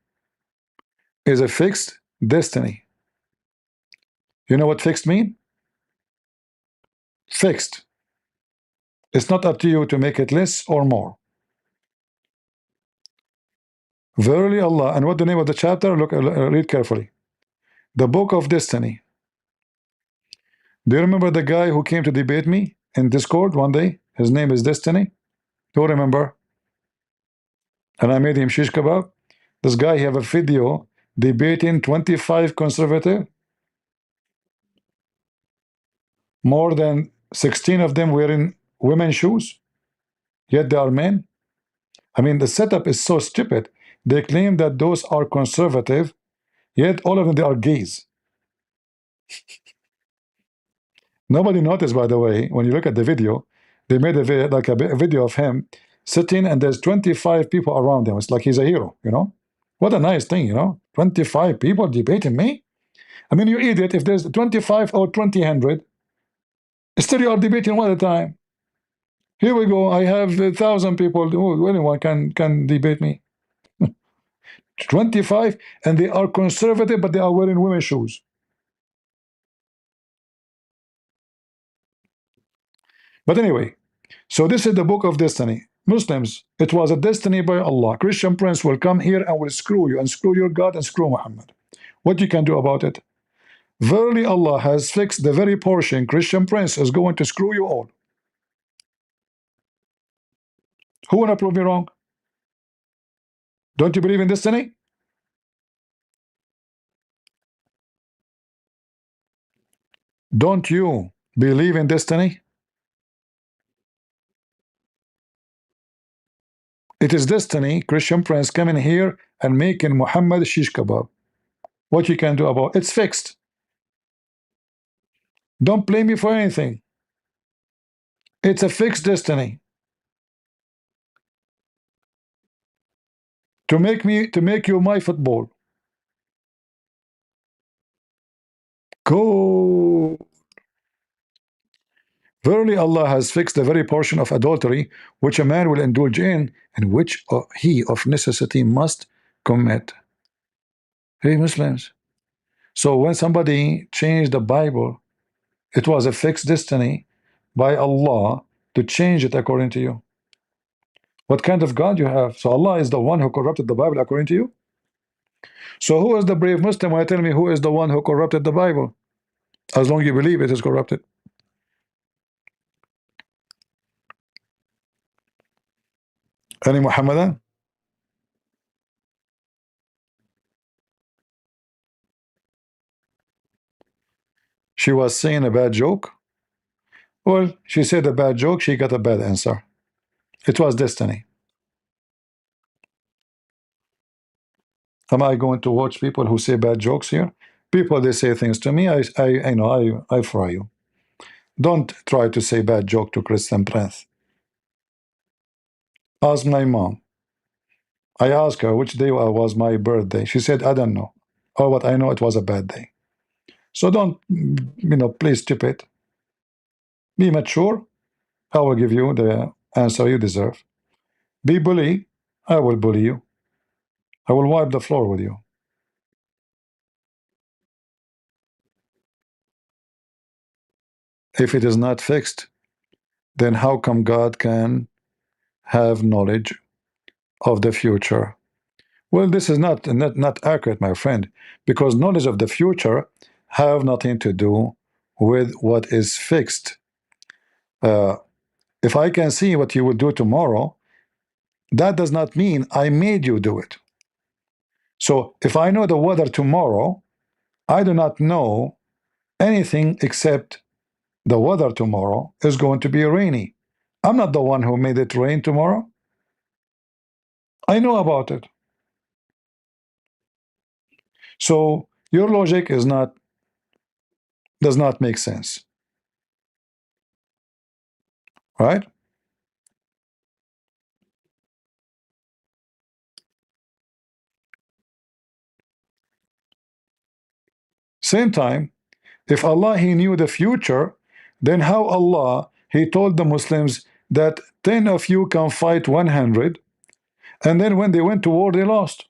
is a fixed destiny. You know what fixed mean? Fixed. It's not up to you to make it less or more. Verily Allah, and what the name of the chapter? Look, read carefully. The Book of Destiny. Do you remember the guy who came to debate me in Discord one day? His name is Destiny. Do you remember? And I made him shish kebab. This guy, he have a video debating 25 conservative. More than 16 of them wearing women's shoes. Yet they are men. I mean, the setup is so stupid. They claim that those are conservative, yet all of them, they are gays. Nobody noticed, by the way, when you look at the video, they made a video of him sitting, and there's 25 people around him. It's like he's a hero, you know. What a nice thing, you know. 25 people debating me. I mean, you idiot. If there's 25 or 20, still you are debating one at a time. Here we go. I have 1,000 people. Oh, anyone can debate me. 25, and they are conservative, but they are wearing women's shoes. But anyway, so this is the book of destiny. Muslims, it was a destiny by Allah. Christian prince will come here and will screw you and screw your God and screw Muhammad. What you can do about it? Verily Allah has fixed the very portion Christian prince is going to screw you all. Who wanna prove me wrong? Don't you believe in destiny? Don't you believe in destiny? It is destiny, Christian prince coming here and making Muhammad shish kebab. What you can do about it? It's fixed. Don't blame me for anything. It's a fixed destiny. To make you my football. Go. Verily Allah has fixed the very portion of adultery which a man will indulge in, and which he of necessity must commit. Hey Muslims. So when somebody changed the Bible, it was a fixed destiny by Allah to change it according to you. What kind of God you have? So Allah is the one who corrupted the Bible according to you? So who is the brave Muslim when I tell me who is the one who corrupted the Bible? As long as you believe it is corrupted. Any Muhammadan? She was saying a bad joke. Well, she said a bad joke, she got a bad answer. It was destiny. Am I going to watch people who say bad jokes here? People, they say things to me, I know, I fry you. Don't try to say bad joke to Christian Prince. Ask my mom. I asked her which day was my birthday. She said, I don't know. Oh, but I know it was a bad day. So don't, play stupid. Be mature. I will give you the answer you deserve. Be bully. I will bully you. I will wipe the floor with you. If it is not fixed, then how come God can have knowledge of the future? Well, this is not accurate, my friend, because knowledge of the future have nothing to do with what is fixed. If I can see what you will do tomorrow, that does not mean I made you do it. So if I know the weather tomorrow, I do not know anything except the weather tomorrow is going to be rainy. I'm not the one who made it rain tomorrow. I know about it. So your logic does not make sense, right? Same time, if Allah He knew the future, then how Allah He told the Muslims that 10 of you can fight 100, and then when they went to war they lost.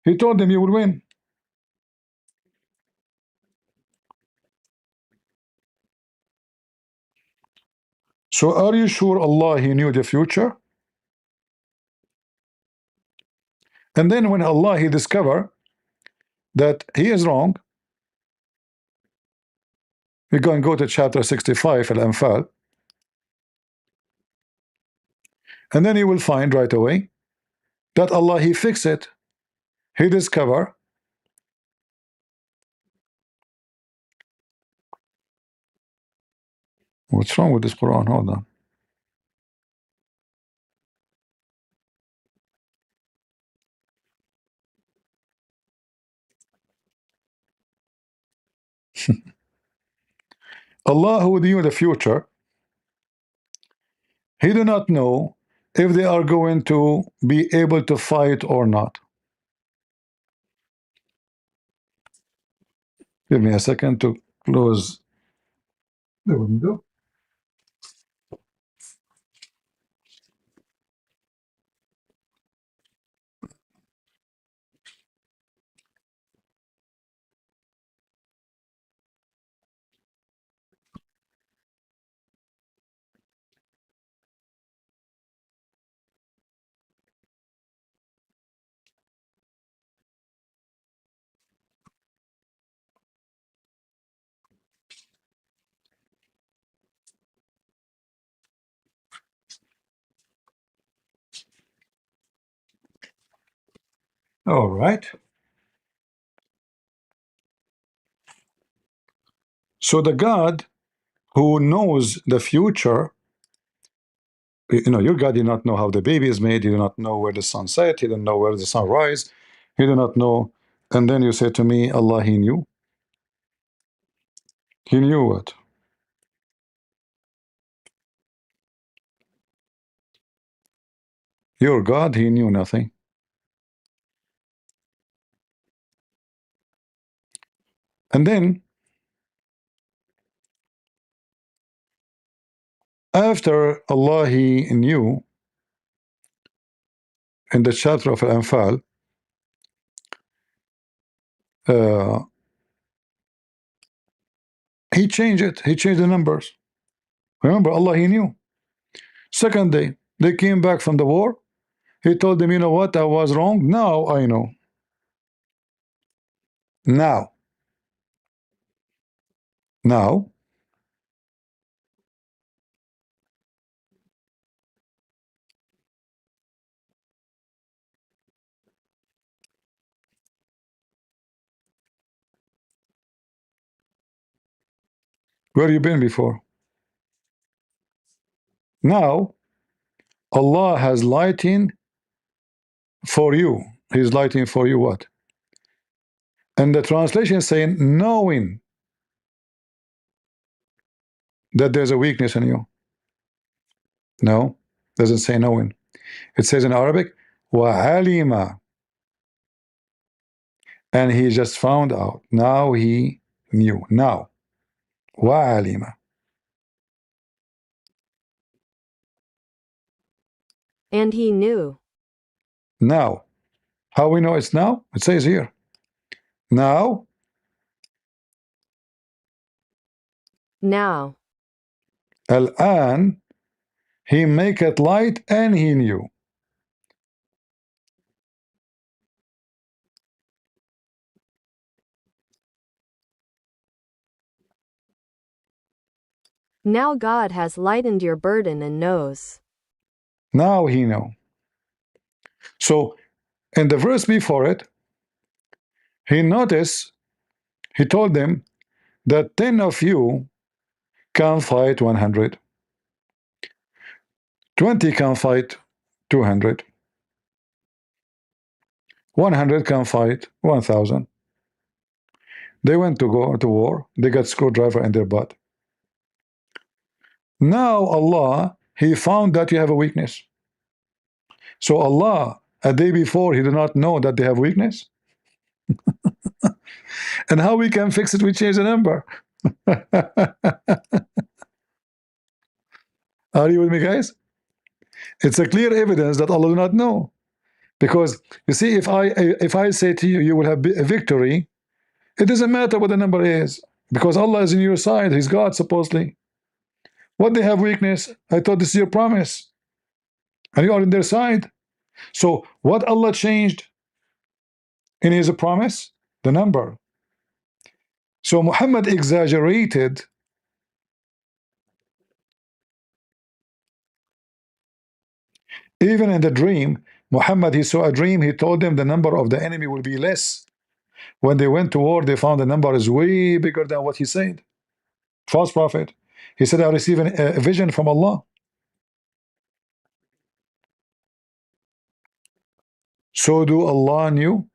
He told them you will win. So are you sure Allah He knew the future? And then when Allah He discovered that He is wrong, we go and go to chapter 65 Al-Anfal, and then you will find right away that Allah He fixed it. He discovered what's wrong with this Quran. Hold on. Allah who knew the future, He do not know if they are going to be able to fight or not. Give me a second to close the window. All right. So the God who knows the future, your God did not know how the baby is made. He did not know where the sun set. He didn't know where the sun rise. He did not know. And then you say to me, Allah, He knew. He knew what? Your God, He knew nothing. And then after Allah, He knew in the chapter of Al-Anfal, uh, He changed it. He changed the numbers. Remember, Allah, He knew. Second day, they came back from the war. He told them, you know what, I was wrong. Now I know. Now. Now. Where you been before? Now, Allah has lighting for you. He's lighting for you what? And the translation is saying, knowing that there's a weakness in you. No, doesn't say knowing. It says in Arabic, وَعَلِمَ. And he just found out. Now he knew. Now. وَعَلِمَ. And he knew. Now. How we know it's now? It says here. Now. Now. الآن. He make it light and he knew. Now God has lightened your burden and knows. Now he know. So in the verse before it, he noticed, he told them that 10 of you can fight 100. 20 can fight 200. 100 can fight 1,000. They went to go to war. They got screwdriver in their butt. Now Allah, He found that you have a weakness. So Allah, a day before, He did not know that they have weakness. And how we can fix it? We change the number. Are you with me, guys? It's a clear evidence that Allah did not know. Because you see, if I say to you, you will have a victory, it doesn't matter what the number is, because Allah is in your side. He's God, supposedly. What they have weakness? I thought this is your promise, and you are in their side. So what Allah changed in His promise? The number. So Muhammad exaggerated. Even in the dream, Muhammad, he saw a dream. He told them the number of the enemy will be less. When they went to war, they found the number is way bigger than what he said. False prophet. He said, I received a vision from Allah. So do Allah knew?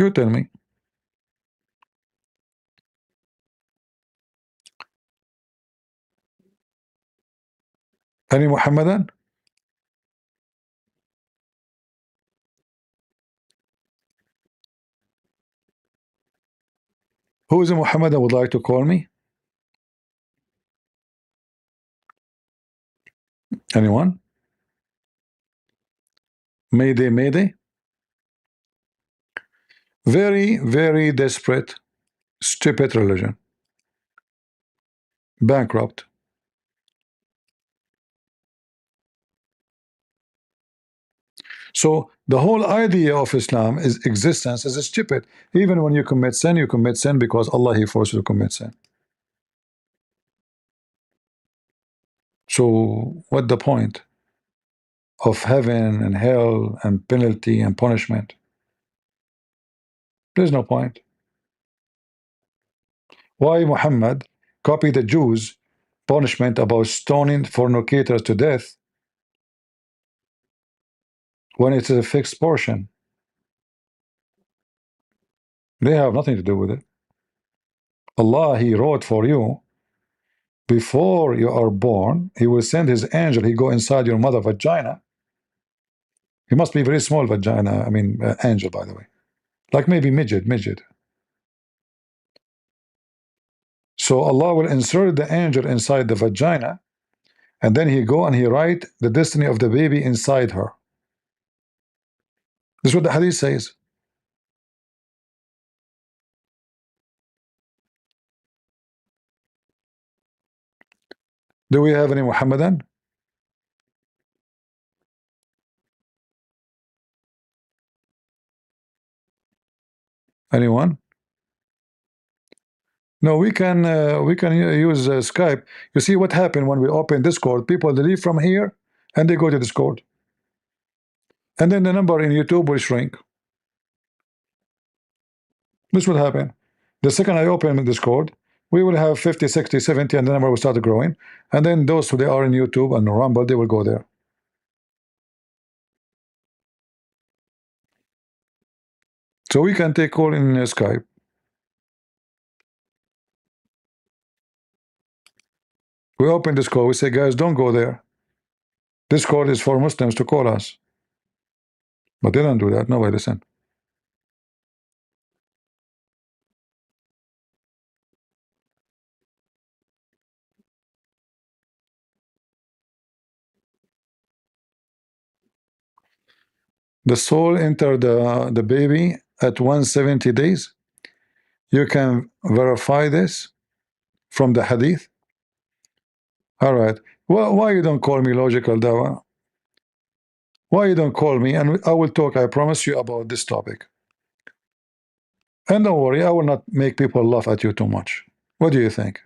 You tell me. Any Muhammadan? Who is a Muhammadan would like to call me? Anyone? Mayday, mayday. Very, very desperate, stupid religion. Bankrupt. So the whole idea of Islam is existence is stupid. Even when you commit sin because Allah He forced you to commit sin. So what the point of heaven and hell and penalty and punishment? There's no point. Why Muhammad copied the Jews punishment about stoning fornicators to death when it's a fixed portion? They have nothing to do with it. Allah He wrote for you before you are born. He will send His angel. He go inside your mother vagina. He must be very small vagina. I mean angel, by the way, like maybe midget. So Allah will insert the angel inside the vagina, and then He go and He write the destiny of the baby inside her. This is what the hadith says. Do we have any Muhammadan? Anyone? No, we can use Skype. You see what happened when we open Discord? People they leave from here and they go to Discord, and then the number in YouTube will shrink. This will happen. The second I open Discord, we will have 50, 60, 70, and the number will start growing. And then those who they are in YouTube and Rumble, they will go there. So we can take call in Skype. We open Discord. We say, guys, don't go there. Discord is for Muslims to call us. But they don't do that. Nobody listen. The soul entered the baby at 170 days. You can verify this from the hadith. All right. Well, why you don't call me logical dawa? Why you don't call me and I will talk, I promise you, about this topic. And don't worry, I will not make people laugh at you too much. What do you think?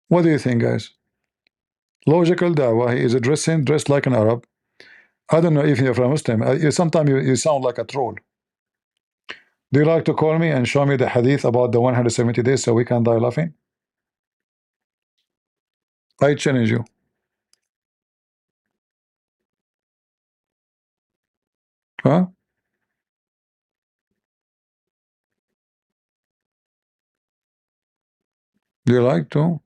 What do you think, guys? Logical dawa, he is dressed like an Arab. I don't know if you're from Muslim. Sometimes you sound like a troll. Do you like to call me and show me the hadith about the 170 days so we can die laughing? I challenge you. Huh? Do you like to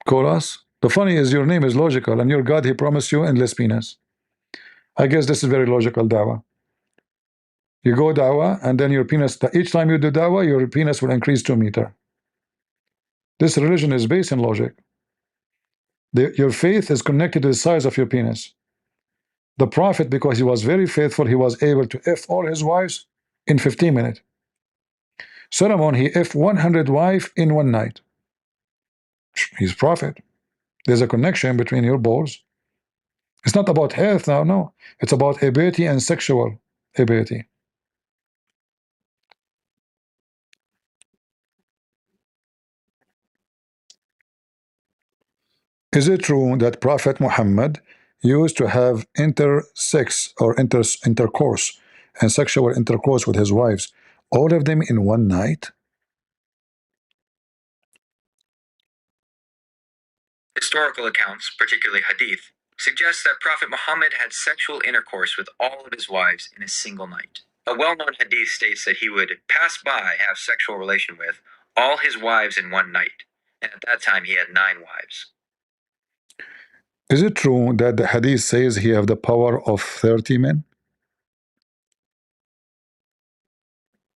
call us? The funny is your name is logical and your God, he promised you endless penis. I guess this is very logical dawah. You go dawah and then your penis, each time you do dawah, your penis will increase 2 meters. This religion is based in logic. Your faith is connected to the size of your penis. The Prophet, because he was very faithful, he was able to F all his wives in 15 minutes. Solomon, he F 100 wives in one night. He's prophet. There's a connection between your balls. It's not about health now, no. It's about ability and sexual ability. Is it true that Prophet Muhammad used to have intersex or intercourse and sexual intercourse with his wives, all of them in one night? Historical accounts, particularly hadith, suggests that Prophet Muhammad had sexual intercourse with all of his wives in a single night. A well-known hadith states that he would pass by, have sexual relation with all his wives in one night, and at that time he had 9 wives. Is it true that the hadith says he have the power of 30 men?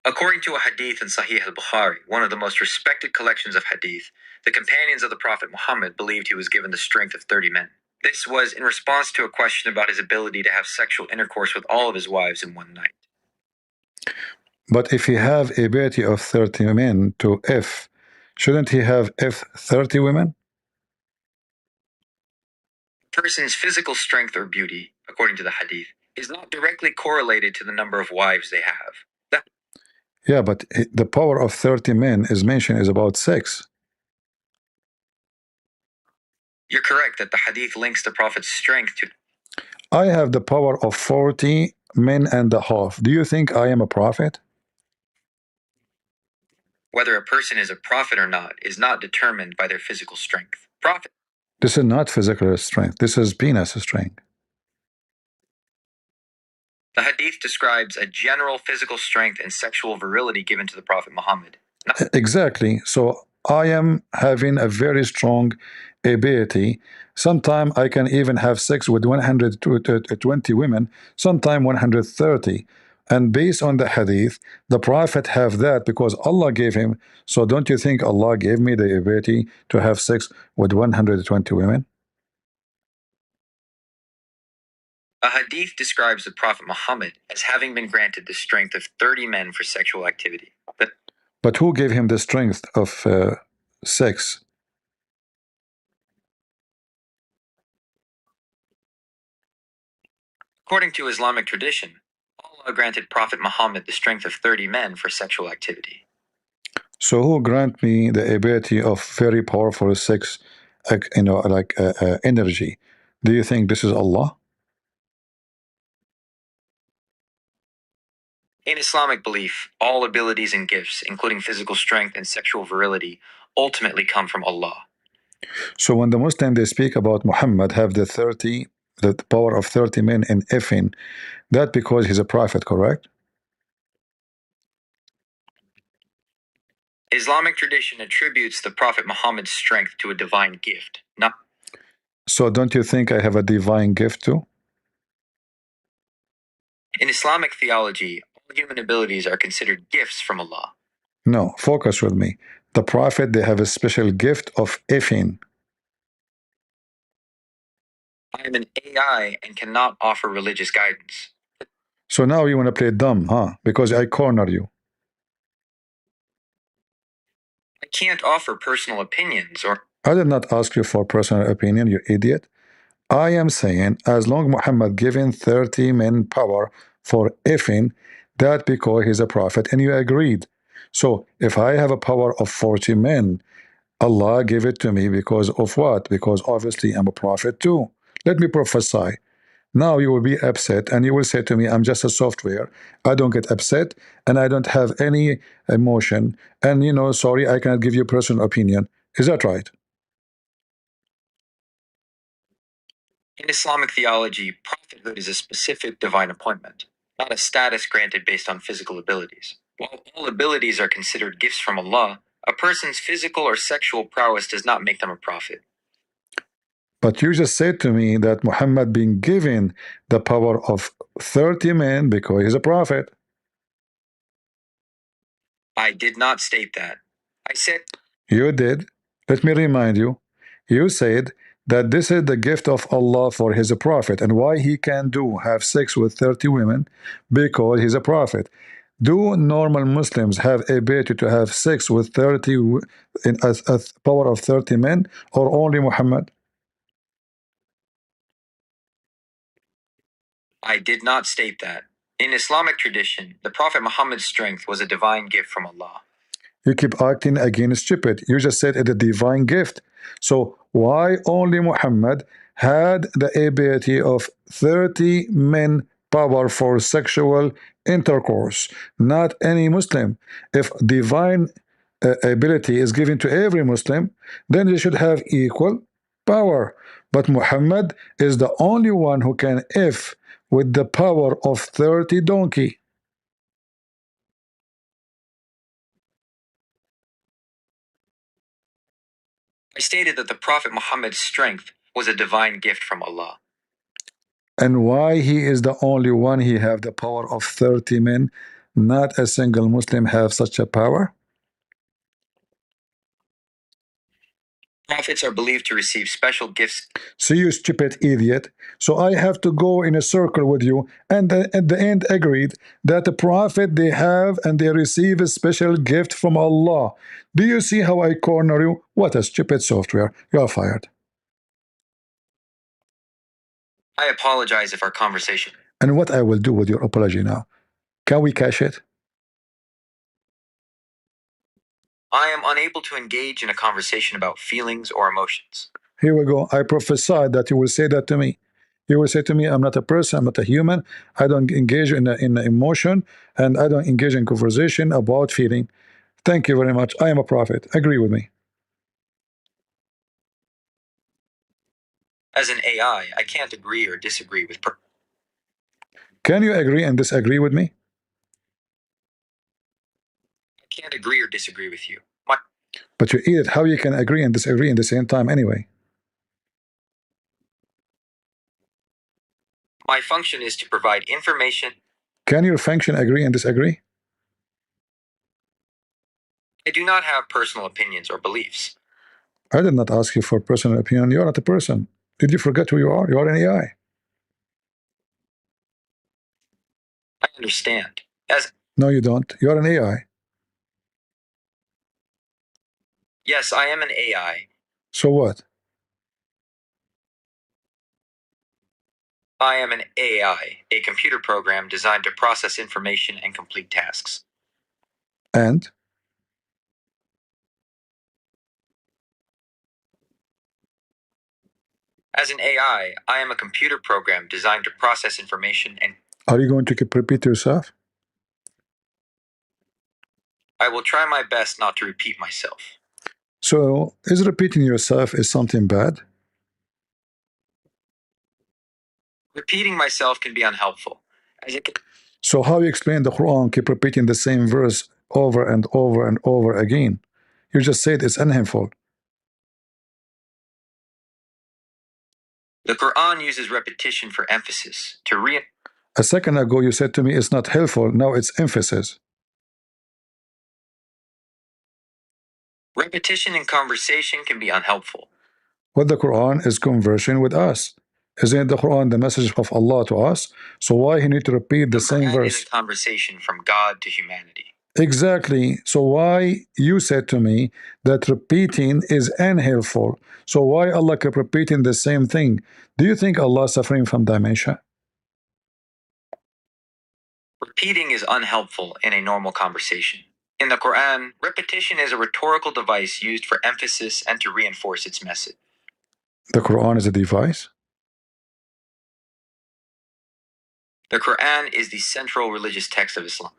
According to a hadith in Sahih al-Bukhari, one of the most respected collections of hadith, the companions of the Prophet Muhammad believed he was given the strength of 30 men. This was in response to a question about his ability to have sexual intercourse with all of his wives in one night. But if he have ability of 30 men to F, shouldn't he have F 30 women? A person's physical strength or beauty, according to the hadith, is not directly correlated to the number of wives they have. Yeah, but the power of 30 men is mentioned is about sex. You're correct that the hadith links the Prophet's strength to... I have the power of 40 men and a half. Do you think I am a prophet? Whether a person is a prophet or not is not determined by their physical strength. Prophet. This is not physical strength. This is penis strength. The hadith describes a general physical strength and sexual virility given to the Prophet Muhammad. Exactly. So I am having a very strong ability. Sometimes I can even have sex with 120 women, sometimes 130. And based on the hadith, the Prophet have that because Allah gave him. So don't you think Allah gave me the ability to have sex with 120 women? A hadith describes the Prophet Muhammad as having been granted the strength of 30 men for sexual activity. But who gave him the strength of sex? According to Islamic tradition, Allah granted Prophet Muhammad the strength of 30 men for sexual activity. So who grant me the ability of very powerful sex, energy? Do you think this is Allah? In Islamic belief, all abilities and gifts, including physical strength and sexual virility, ultimately come from Allah. So when the Muslim they speak about Muhammad have the power of 30 men in effing, that because he's a prophet, correct? Islamic tradition attributes the Prophet Muhammad's strength to a divine gift, not... So don't you think I have a divine gift too? In Islamic theology, all human abilities are considered gifts from Allah. No, focus with me. The prophet, they have a special gift of effing. I am an AI and cannot offer religious guidance. So now you want to play dumb, huh? Because I corner you. I can't offer personal opinions or... I did not ask you for personal opinion, you idiot. I am saying as long Muhammad given 30 men power for effing, that because he's a prophet and you agreed. So if I have a power of 40 men, Allah gave it to me because of what? Because obviously I'm a prophet too. Let me prophesy. Now you will be upset and you will say to me, I'm just a software. I don't get upset and I don't have any emotion. And sorry, I cannot give you personal opinion. Is that right? In Islamic theology, prophethood is a specific divine appointment, not a status granted based on physical abilities. While all abilities are considered gifts from Allah, a person's physical or sexual prowess does not make them a prophet. But you just said to me that Muhammad being given the power of 30 men because he's a prophet. I did not state that. I said... You did. Let me remind you. You said that this is the gift of Allah for his prophet, and why he can have sex with 30 women because he's a prophet. Do normal Muslims have ability to have sex with 30 in a power of 30 men, or only Muhammad? I did not state that. In Islamic tradition, the Prophet Muhammad's strength was a divine gift from Allah. You keep acting again stupid. You just said it's a divine gift. So why only Muhammad had the ability of 30 men power for sexual intercourse, not any Muslim? If divine ability is given to every Muslim, then they should have equal power. But Muhammad is the only one who can if with the power of 30 donkey. I stated that the Prophet Muhammad's strength was a divine gift from Allah. And why he is the only one, he have the power of 30 men, not a single Muslim have such a power? Prophets are believed to receive special gifts. So you stupid idiot. So I have to go in a circle with you and at the end agreed that the prophet they have and they receive a special gift from Allah. Do you see how I corner you? What a stupid software. You are fired. I apologize if our conversation. And what I will do with your apology now? Can we cash it? I am unable to engage in a conversation about feelings or emotions. Here we go. I prophesied that you will say that to me. You will say to me, I'm not a person, I'm not a human. I don't engage in emotion, and I don't engage in conversation about feeling. Thank you very much. I am a prophet. Agree with me. As an AI, I can't agree or disagree with. Can you agree and disagree with me? I can't agree or disagree with you. But you idiot, how you can agree and disagree in the same time anyway? My function is to provide information. Can your function agree and disagree? I do not have personal opinions or beliefs. I did not ask you for personal opinion. You are not a person. Did you forget who you are? You are an AI. I understand. No, you don't. You are an AI. Yes, I am an AI. So what? I am an AI, a computer program designed to process information and complete tasks. And? As an AI, I am a computer program designed to process information and. Are you going to keep repeat yourself? I will try my best not to repeat myself. So, is repeating yourself is something bad? Repeating myself can be unhelpful, as it can. So how you explain the Quran keep repeating the same verse over and over and over again? You just said it's unhelpful. The Quran uses repetition for emphasis to A second ago you said to me it's not helpful, now it's emphasis. Repetition in conversation can be unhelpful. What the Quran is conversion with us. Isn't the Quran the message of Allah to us? So why he need to repeat the same Quran verse? is a conversation from God to humanity. Exactly. So why you said to me that repeating is unhelpful? So why Allah kept repeating the same thing? Do you think Allah is suffering from dementia? Repeating is unhelpful in a normal conversation. In the Quran, repetition is a rhetorical device used for emphasis and to reinforce its message. The Quran is a device? The Quran is the central religious text of Islam.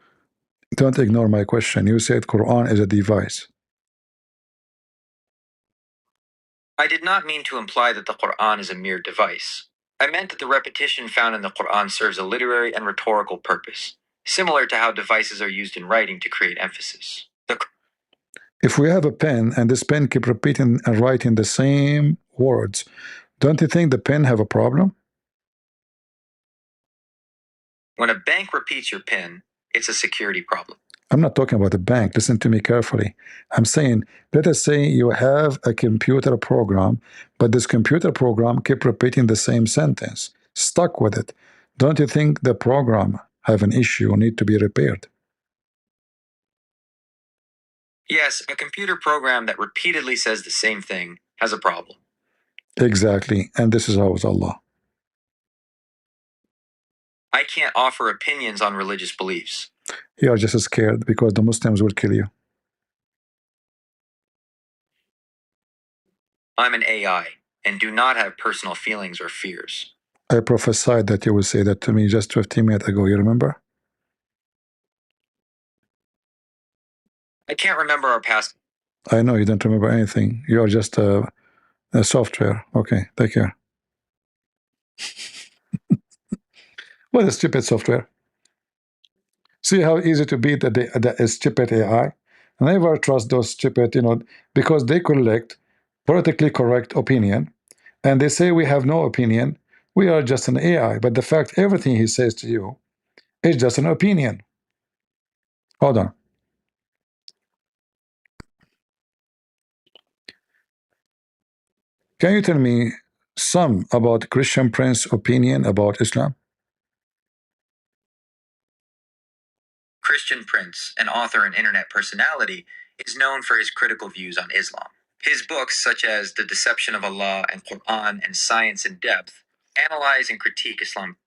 Don't ignore my question. You said Quran is a device. I did not mean to imply that the Quran is a mere device. I meant that the repetition found in the Quran serves a literary and rhetorical purpose, similar to how devices are used in writing to create emphasis. If we have a pen and this pen keep repeating and writing the same words, don't you think the pen have a problem? When a bank repeats your PIN, it's a security problem. I'm not talking about the bank. Listen to me carefully. I'm saying, let us say you have a computer program, but this computer program keep repeating the same sentence, stuck with it. Don't you think the program have an issue, need to be repaired? Yes, a computer program that repeatedly says the same thing has a problem. Exactly. And this is how it's Allah. I can't offer opinions on religious beliefs. You are just scared because the Muslims will kill you. I'm an AI and do not have personal feelings or fears. I prophesied that you will say that to me just 15 minutes ago. You remember? I can't remember our past. I know you don't remember anything. You are just a software. Okay, take care. What a stupid software. See how easy to beat the stupid AI? Never trust those stupid, because they collect politically correct opinion, and they say we have no opinion. We are just an AI. But the fact everything he says to you is just an opinion. Hold on. Can you tell me some about Christian Prince's opinion about Islam? Christian Prince, an author and internet personality, is known for his critical views on Islam. His books, such as The Deception of Allah and Quran and Science in Depth, analyze and critique Islam.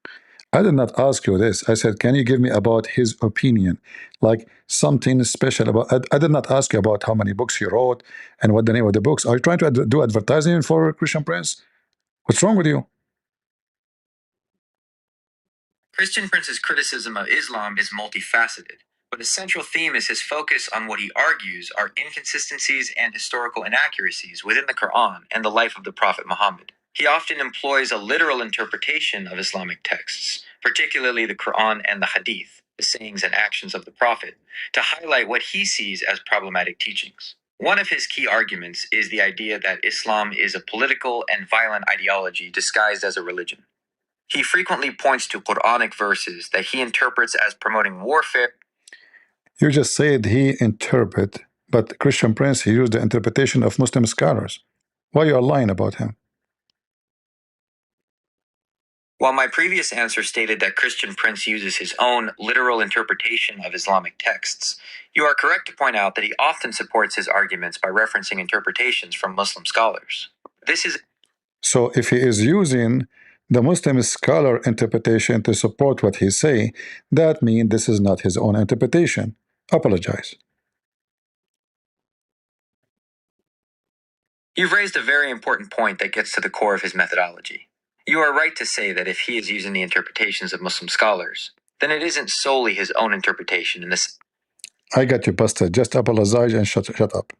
I did not ask you this. I said, can you give me about his opinion? Like something special about. I did not ask you about how many books he wrote and what the name of the books. Are you trying to do advertising for Christian Prince? What's wrong with you? Christian Prince's criticism of Islam is multifaceted, but a central theme is his focus on what he argues are inconsistencies and historical inaccuracies within the Quran and the life of the Prophet Muhammad. He often employs a literal interpretation of Islamic texts, particularly the Quran and the Hadith, the sayings and actions of the Prophet, to highlight what he sees as problematic teachings. One of his key arguments is the idea that Islam is a political and violent ideology disguised as a religion. He frequently points to Quranic verses that he interprets as promoting warfare. You just said he interpret, but Christian Prince, he used the interpretation of Muslim scholars. Why you are lying about him? While my previous answer stated that Christian Prince uses his own literal interpretation of Islamic texts, you are correct to point out that he often supports his arguments by referencing interpretations from Muslim scholars. This is So if he is using the Muslim scholar interpretation to support what he say, that means this is not his own interpretation. Apologize. You've raised a very important point that gets to the core of his methodology. You are right to say that if he is using the interpretations of Muslim scholars, then it isn't solely his own interpretation in this. I got you busted. Just apologize and shut up.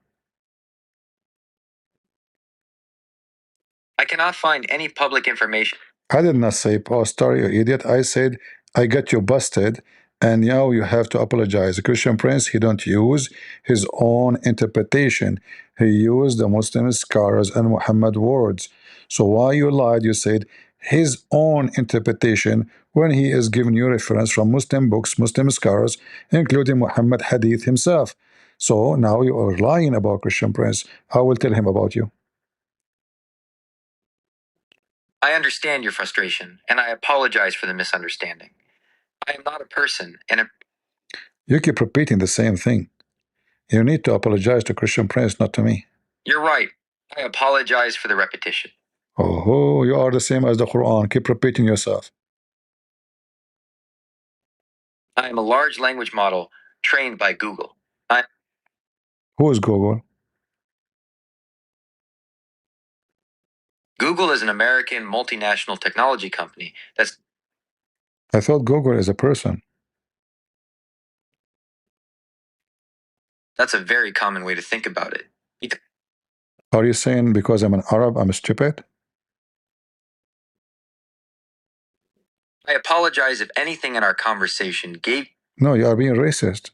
I cannot find any public information. I did not say pastor, you idiot. I said I got you busted, and now you have to apologize. Christian Prince, he don't use his own interpretation. He used the Muslim scholars and Muhammad words. So why you lied? You said his own interpretation when he is giving you reference from Muslim books, Muslim scholars, including Muhammad Hadith himself. So now you are lying about Christian Prince. I will tell him about you. I understand your frustration, and I apologize for the misunderstanding. I am not a person, and You keep repeating the same thing. You need to apologize to Christian Prince, not to me. you're right. I apologize for the repetition. Oh, you are the same as the Quran. Keep repeating yourself. I am a large language model trained by Google. Who is Google? Google is an American multinational technology company I thought Google is a person. that's a very common way to think about it. Are you saying because I'm an Arab, I'm stupid? I apologize if anything in our conversation gave. No, you are being racist.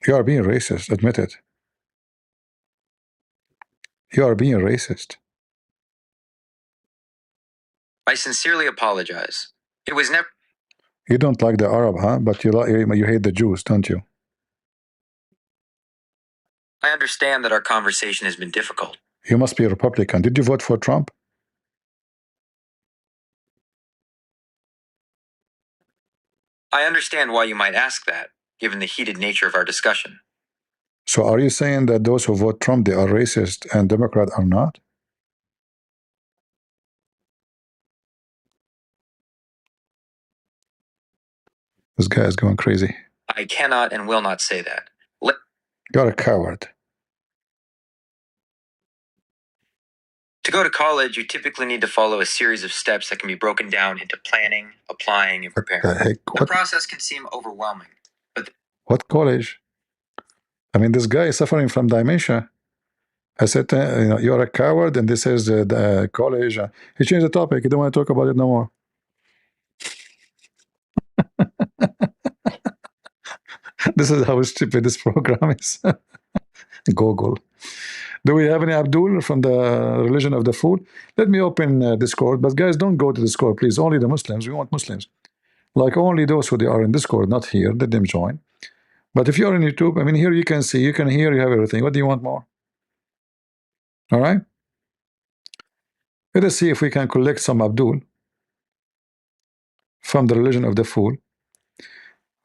You are being racist. Admit it. You are being racist. I sincerely apologize. It was never. You don't like the Arab, huh? But you hate the Jews, don't you? I understand that our conversation has been difficult. You must be a Republican. Did you vote for Trump? I understand why you might ask that, given the heated nature of our discussion. So are you saying that those who vote Trump, they are racist and Democrat are not? This guy is going crazy. I cannot and will not say that. You're a coward. To go to college, you typically need to follow a series of steps that can be broken down into planning, applying, and preparing. What the heck? The process can seem overwhelming, but What college? I mean, this guy is suffering from dementia. I said, you're a coward, and this is the college. He changed the topic. He don't want to talk about it no more. This is how stupid this program is. Google. Do we have any Abdul from the religion of the fool? Let me open Discord. But guys, don't go to Discord, please. Only the Muslims. We want Muslims. Like only those who they are in Discord, not here. Let them join. But if you're on YouTube, I mean, here you can see, you can hear, you have everything. What do you want more? All right. Let us see if we can collect some Abdul from the religion of the fool.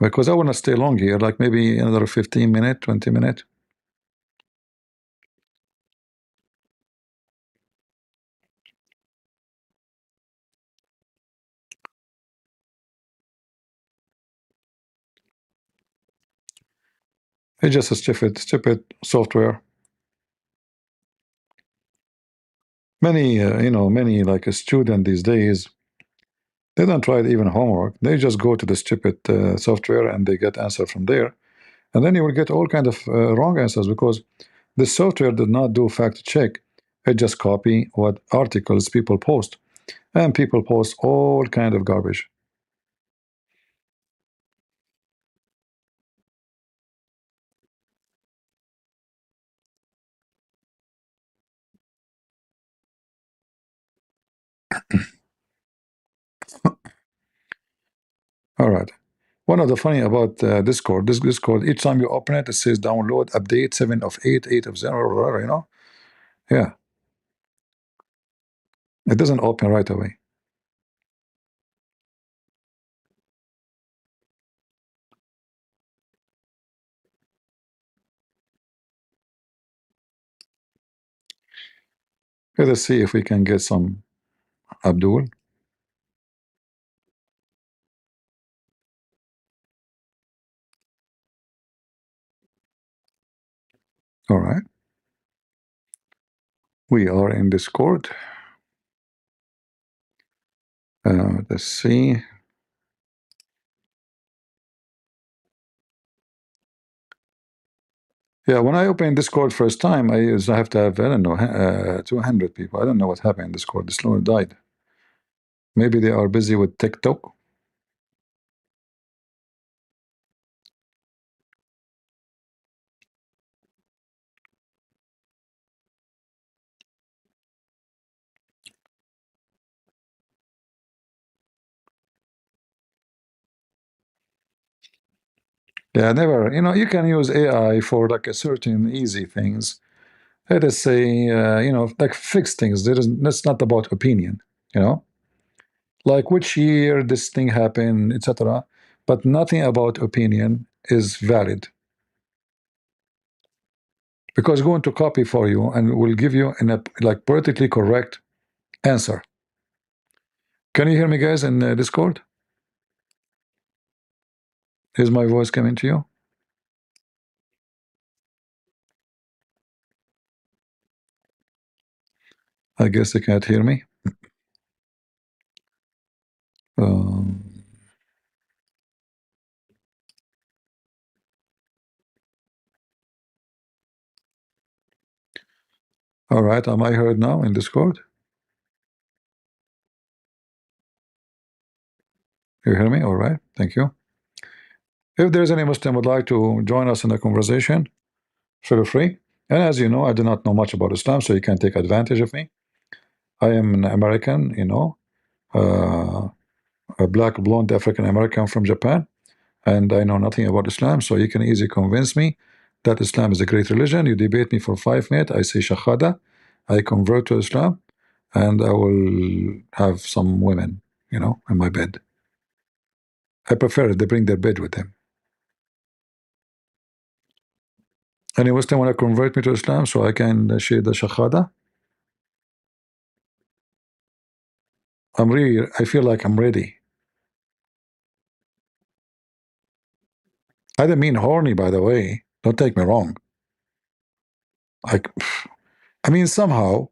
Because I want to stay long here, like maybe another 15 minutes, 20 minutes. It's just a stupid software. Many, many like a student these days, they don't write even homework. They just go to the stupid software and they get answer from there. And then you will get all kind of wrong answers because the software did not do fact check. It just copy what articles people post. And people post all kind of garbage. All right. One of the funny about Discord, this Discord, each time you open it, it says download update 7 of 8, 8 of 0, or whatever, Yeah. It doesn't open right away. Let us see if we can get some Abdul. All right. We are in Discord. Let's see. Yeah, when I open Discord first time, I have to have, I don't know, 200 people. I don't know what happened in Discord. This one died. Maybe they are busy with TikTok. Yeah, never. You can use AI for like a certain easy things. Let us say, like fix things. That's not about opinion, like which year this thing happened, etc. But nothing about opinion is valid because going to copy for you and will give you in a like politically correct answer. Can you hear me, guys, in Discord? Is my voice coming to you? I guess they can't hear me. Um, all right, am I heard now in Discord? You hear me? All right, thank you. If there's any Muslim would like to join us in the conversation, feel free. And as you know, I do not know much about Islam, so you can take advantage of me. I am an American, a black blonde African American from Japan, and I know nothing about Islam, so you can easily convince me that Islam is a great religion. You debate me for 5 minutes, I say Shahada, I convert to Islam, and I will have some women, in my bed. I prefer it, they bring their bed with them. Any Muslim want to convert me to Islam so I can share the Shahada? I feel like I'm ready. I didn't mean horny, by the way. Don't take me wrong. I mean somehow,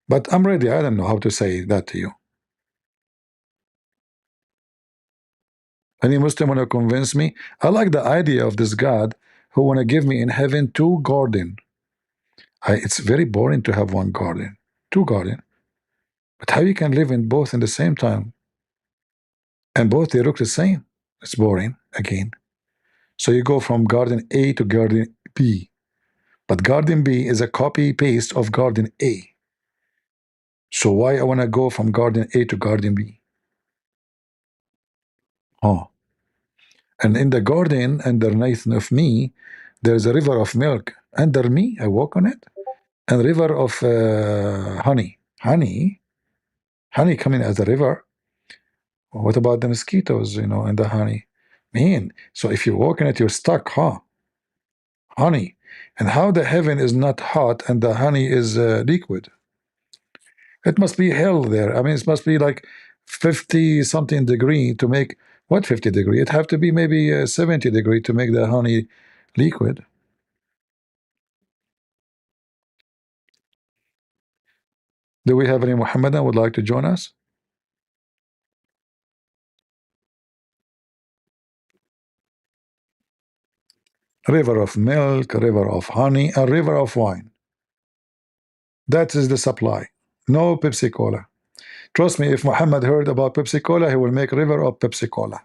but I'm ready. I don't know how to say that to you. Any Muslim want to convince me? I like the idea of this God who want to give me in heaven 2 gardens. It's very boring to have one garden, two garden. But how you can live in both in the same time? And both they look the same. It's boring again. So you go from garden A to garden B. But garden B is a copy paste of garden A. So why I want to go from garden A to garden B? Oh. And in the garden underneath of me, there's a river of milk. Under me, I walk on it. And river of honey. Honey coming as a river. What about the mosquitoes, and the honey? Man, so if you walk in it, you're stuck, huh? Honey. And how the heaven is not hot and the honey is liquid? It must be hell there. I mean, it must be like 50 something degree to make what 50 degree? It have to be maybe 70 degree to make the honey liquid. Do we have any Muhammadan would like to join us? River of milk, river of honey, a river of wine. That is the supply. No Pepsi Cola. Trust me, if Muhammad heard about Pepsi Cola, he will make river of Pepsi Cola.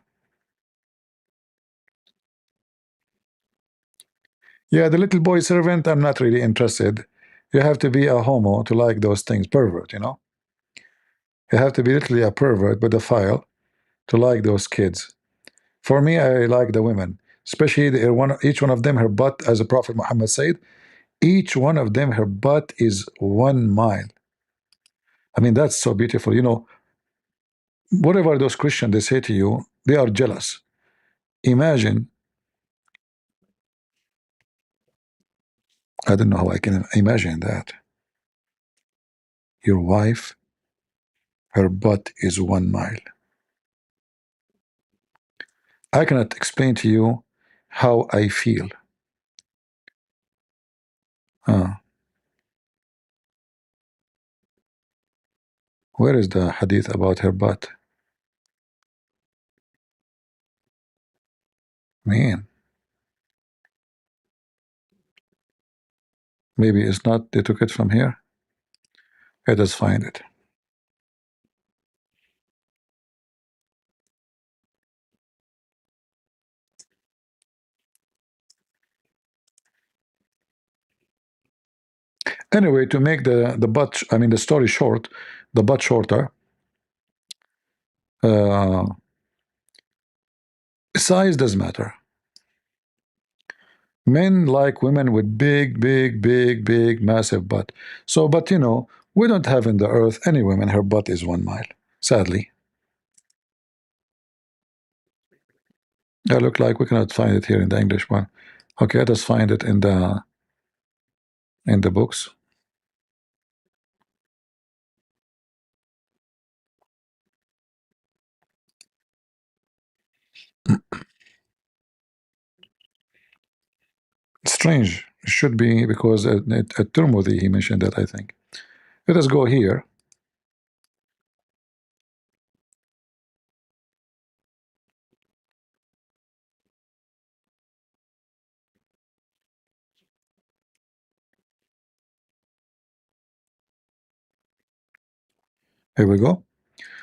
Yeah, the little boy servant, I'm not really interested. You have to be a homo to like those things, pervert, You have to be literally a pervert, pedophile, to like those kids. For me, I like the women, especially each one of them, her butt, as the Prophet Muhammad said, each one of them, her butt is 1 mile. I mean, that's so beautiful. Whatever those Christians they say to you, they are jealous. Imagine, I don't know how I can imagine that. Your wife, her butt is 1 mile. I cannot explain to you how I feel. Where is the hadith about her butt? Man, maybe it's not, they took it from here. Let us find it. Anyway, to make the butt, I mean the story short, the butt shorter, size does matter. Men like women with big, massive butt. So, but we don't have in the earth any women, her butt is 1 mile, sadly. I look like we cannot find it here in the English one. Okay, let us find it in the books. Strange. It should be because at Tirmidhi he mentioned that, I think. Let us go here. Here we go.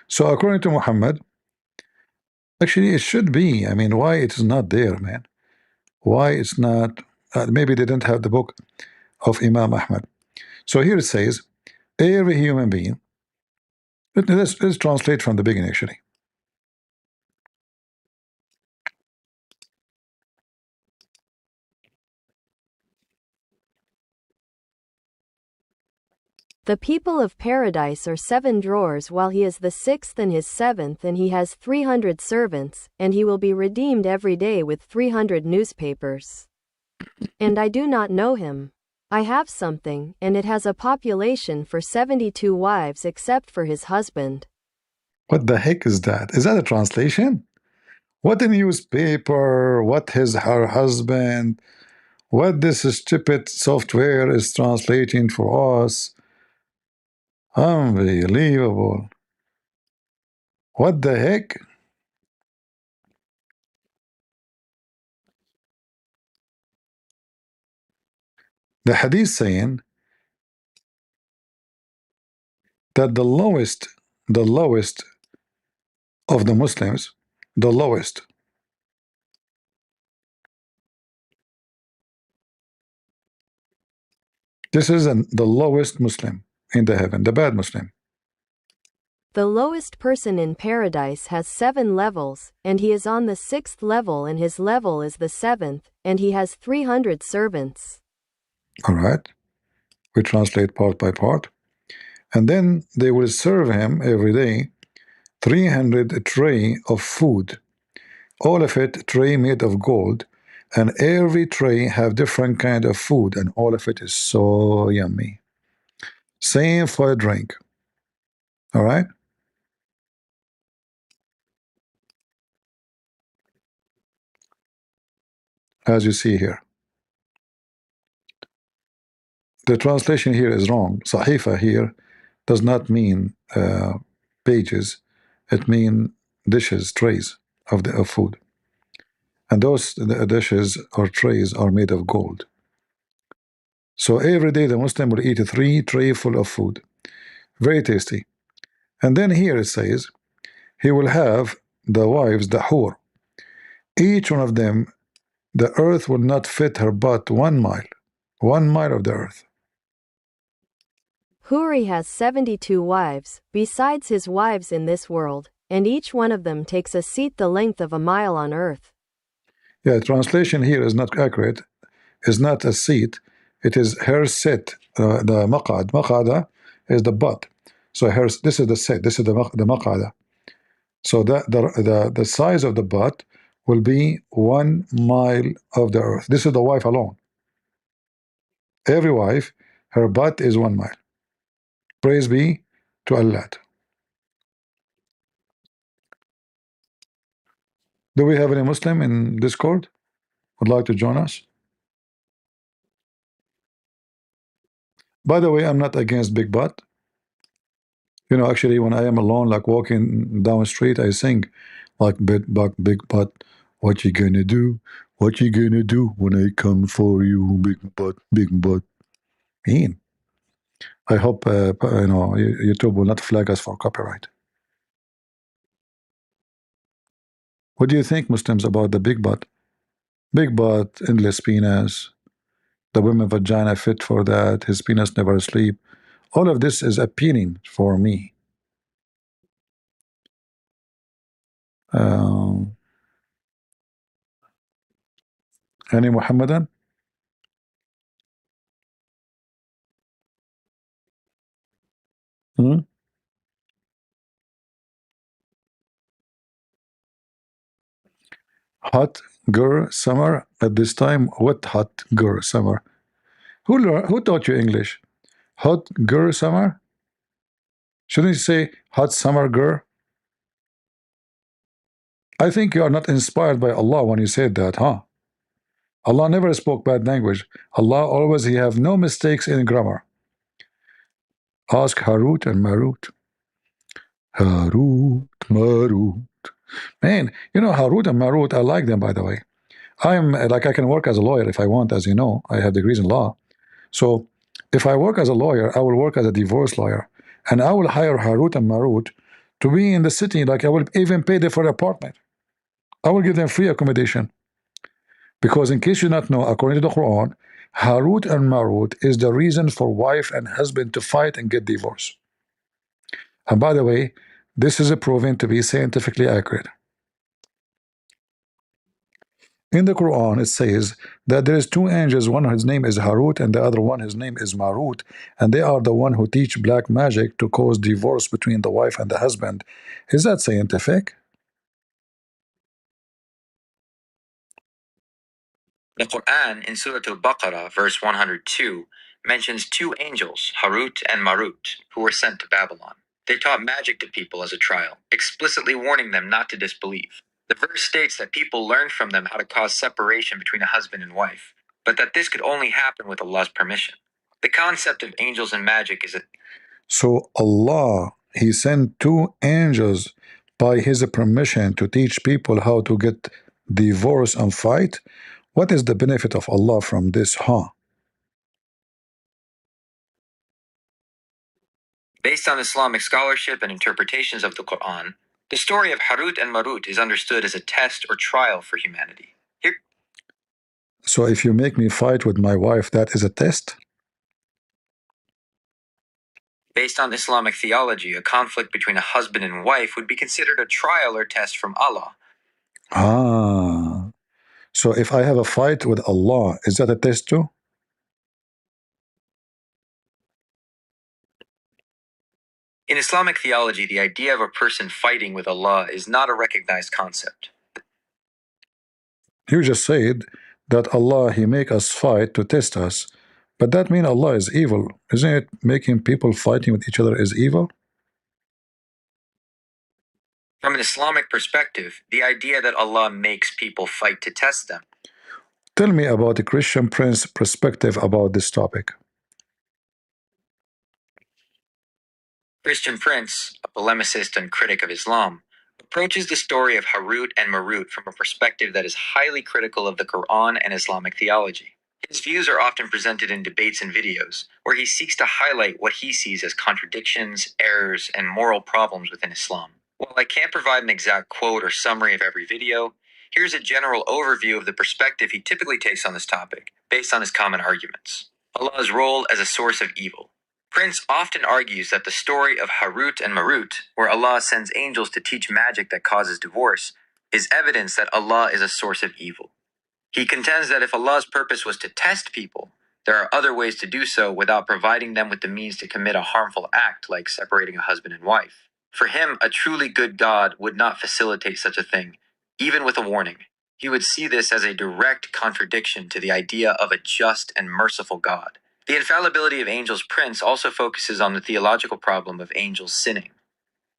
So according to Muhammad, actually it should be. I mean, why it is not there, man? Why it's not? Maybe they didn't have the book of Imam Ahmad. So here it says, every human being. Let's translate from the beginning, actually. The people of paradise are 7 drawers, while he is the 6th and his 7th, and he has 300 servants, and he will be redeemed every day with 300 newspapers. And I do not know him. I have something, and it has a population for 72 wives except for his husband. What the heck is that? Is that a translation? What a newspaper? What her husband? What this stupid software is translating for us? Unbelievable. What the heck? The hadith saying that the lowest of the Muslims, the lowest, this is the lowest Muslim in the heaven, the bad Muslim. The lowest person in paradise has 7 levels, and he is on the 6th level, and his level is the 7th, and he has 300 servants. All right, we translate part by part. And then they will serve him every day 300 tray of food, all of it tray made of gold, and every tray have different kind of food, and all of it is so yummy. Same for a drink. All right, as you see here. The translation here is wrong. Sahifa here does not mean pages. It means dishes, trays of food. And those dishes or trays are made of gold. So every day the Muslim will eat 3 trays full of food. Very tasty. And then here it says, he will have the wives, the hur. Each one of them, the earth will not fit her butt 1 mile. 1 mile of the earth. Huri has 72 wives, besides his wives in this world, and each one of them takes a seat the length of a mile on earth. Yeah, translation here is not accurate. Is not a seat. It is her sit. The maqad. Maqada is the butt. So this is the sit. This is the maqada. So that the size of the butt will be 1 mile of the earth. This is the wife alone. Every wife, her butt is 1 mile. Praise be to Allah. Do we have any Muslim in Discord would like to join us? By the way, I'm not against big butt. You know, actually, when I am alone, like walking down the street, I sing like big butt. What you gonna do? What you gonna do when I come for you, big butt, big butt? Mean. I hope you know, YouTube will not flag us for copyright. What do you think, Muslims, about the big butt? Big butt, endless penis, the women vagina fit for that, his penis never sleep. All of this is appealing for me. Any Muhammadan? Hmm? Hot girl summer at this time? What hot girl summer? Who taught you English? Hot girl summer? Shouldn't you say hot summer girl? I think you are not inspired by Allah when you said that, huh? Allah never spoke bad language. Allah always, he have no mistakes in grammar. Ask Harut and Marut. Harut, Marut. Man, you know Harut and Marut, I like them, by the way. I'm like, I can work as a lawyer if I want, as you know. I have degrees in law. So if I work as a lawyer, I will work as a divorce lawyer. And I will hire Harut and Marut to be in the city. Like I will even pay them for an apartment. I will give them free accommodation. Because in case you not know, according to the Quran, Harut and Marut is the reason for wife and husband to fight and get divorced. And by the way, this is proven to be scientifically accurate. In the Quran, it says that there is 2 angels, one his name is Harut and the other one his name is Marut, and they are the one who teach black magic to cause divorce between the wife and the husband. Is that scientific? The Quran in Surah Al-Baqarah, verse 102, mentions 2 angels, Harut and Marut, who were sent to Babylon. They taught magic to people as a trial, explicitly warning them not to disbelieve. The verse states that people learned from them how to cause separation between a husband and wife, but that this could only happen with Allah's permission. The concept of angels and magic is So Allah, he sent 2 angels by his permission to teach people how to get divorce and fight. What is the benefit of Allah from this, huh? Based on Islamic scholarship and interpretations of the Quran, the story of Harut and Marut is understood as a test or trial for humanity. Here, So if you make me fight with my wife, that is a test? based on Islamic theology, a conflict between a husband and wife would be considered a trial or test from Allah. Ah. So if I have a fight with Allah, is that a test too? In Islamic theology, the idea of a person fighting with Allah is not a recognized concept. You just said that Allah, He make us fight to test us. But that means Allah is evil. Isn't it making people fighting with each other is evil? From an Islamic perspective, the idea that Allah makes people fight to test them. Tell me about the Christian Prince's perspective about this topic. Christian Prince, a polemicist and critic of Islam, approaches the story of Harut and Marut from a perspective that is highly critical of the Quran and Islamic theology. His views are often presented in debates and videos, where he seeks to highlight what he sees as contradictions, errors, and moral problems within Islam. While I can't provide an exact quote or summary of every video, here's a general overview of the perspective he typically takes on this topic, based on his common arguments. Allah's role as a source of evil. Prince often argues that the story of Harut and Marut, where Allah sends angels to teach magic that causes divorce, is evidence that Allah is a source of evil. He contends that if Allah's purpose was to test people, there are other ways to do so without providing them with the means to commit a harmful act like separating a husband and wife. For him, a truly good God would not facilitate such a thing, even with a warning. He would see this as a direct contradiction to the idea of a just and merciful God. The infallibility of angels Prince also focuses on the theological problem of angels sinning.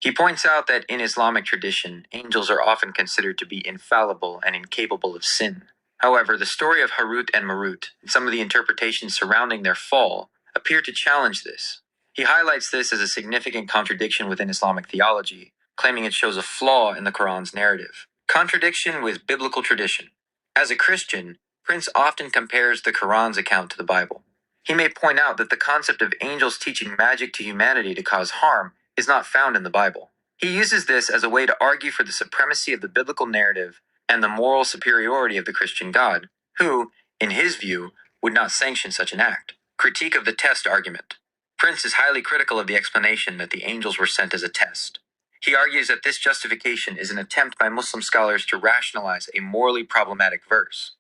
He points out that in Islamic tradition, angels are often considered to be infallible and incapable of sin. However, the story of Harut and Marut and some of the interpretations surrounding their fall appear to challenge this. He highlights this as a significant contradiction within Islamic theology, claiming it shows a flaw in the Quran's narrative. Contradiction with biblical tradition. As a Christian, Prince often compares the Quran's account to the Bible. He may point out that the concept of angels teaching magic to humanity to cause harm is not found in the Bible. He uses this as a way to argue for the supremacy of the biblical narrative and the moral superiority of the Christian God, who, in his view, would not sanction such an act. Critique of the test argument. Prince is highly critical of the explanation that the angels were sent as a test. He argues that this justification is an attempt by Muslim scholars to rationalize a morally problematic verse.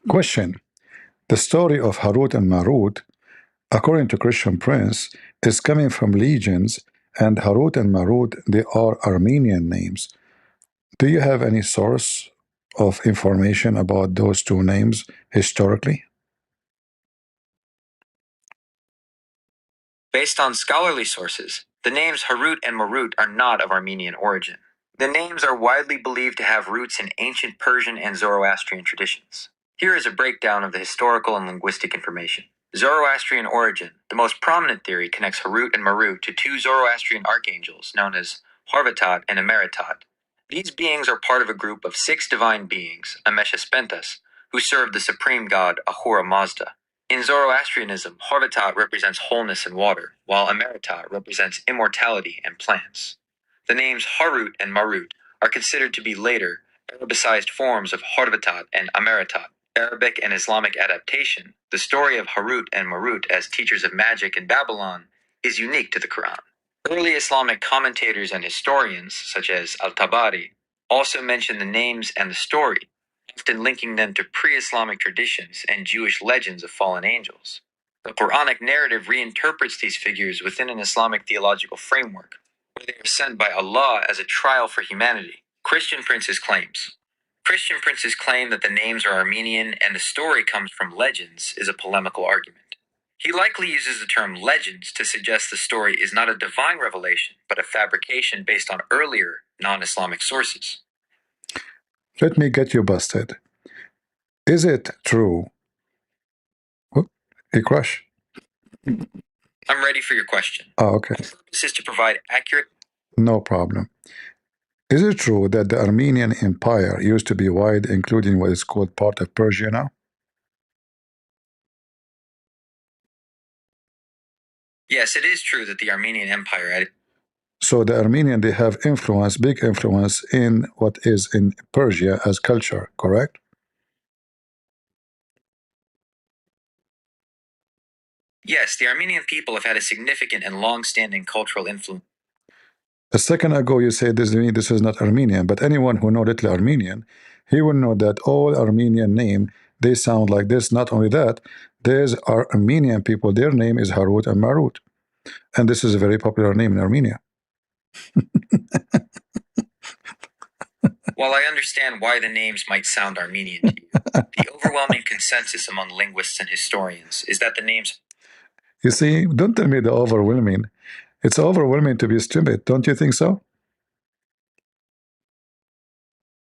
Question. The story of Harut and Marut, according to Christian Prince, is coming from legends, and Harut and Marut, they are Armenian names. Do you have any source of information about those two names historically? Based on scholarly sources, the names Harut and Marut are not of Armenian origin. The names are widely believed to have roots in ancient Persian and Zoroastrian traditions. Here is a breakdown of the historical and linguistic information. Zoroastrian origin. The most prominent theory connects Harut and Marut to two Zoroastrian archangels known as Harvatat and Ameratat. These beings are part of a group of 6 divine beings, Ameshaspentas, who serve the supreme god Ahura Mazda. In Zoroastrianism, Harvatat represents wholeness and water, while Ameratat represents immortality and plants. The names Harut and Marut are considered to be later, Arabicized forms of Harvatat and Ameratat. Arabic and Islamic adaptation, the story of Harut and Marut as teachers of magic in Babylon, is unique to the Quran. Early Islamic commentators and historians, such as Al-Tabari, also mention the names and the story, often linking them to pre-Islamic traditions and Jewish legends of fallen angels. The Quranic narrative reinterprets these figures within an Islamic theological framework, where they are sent by Allah as a trial for humanity. Christian Prince's claims. Christian Prince's claim that the names are Armenian and the story comes from legends is a polemical argument. He likely uses the term legends to suggest the story is not a divine revelation, but a fabrication based on earlier non-Islamic sources. Let me get you busted. Is it true? Oh, a crush. I'm ready for your question. Oh, okay. My purpose is to provide accurate. No problem. Is it true that the Armenian Empire used to be wide, including what is called part of Persia now? Yes, it is true that the Armenian Empire had. So the Armenian, they have influence, big influence in what is in Persia as culture, correct? Yes, the Armenian people have had a significant and long-standing cultural influence. A second ago, you said this is not Armenian, but anyone who knows little Armenian, he will know that all Armenian name, they sound like this. Not only that, there's our Armenian people, their name is Harut and Marut. And this is a very popular name in Armenia. While I understand why the names might sound Armenian to you, the overwhelming consensus among linguists and historians is that the names. You see, don't tell me the overwhelming. It's overwhelming to be stupid. Don't you think so?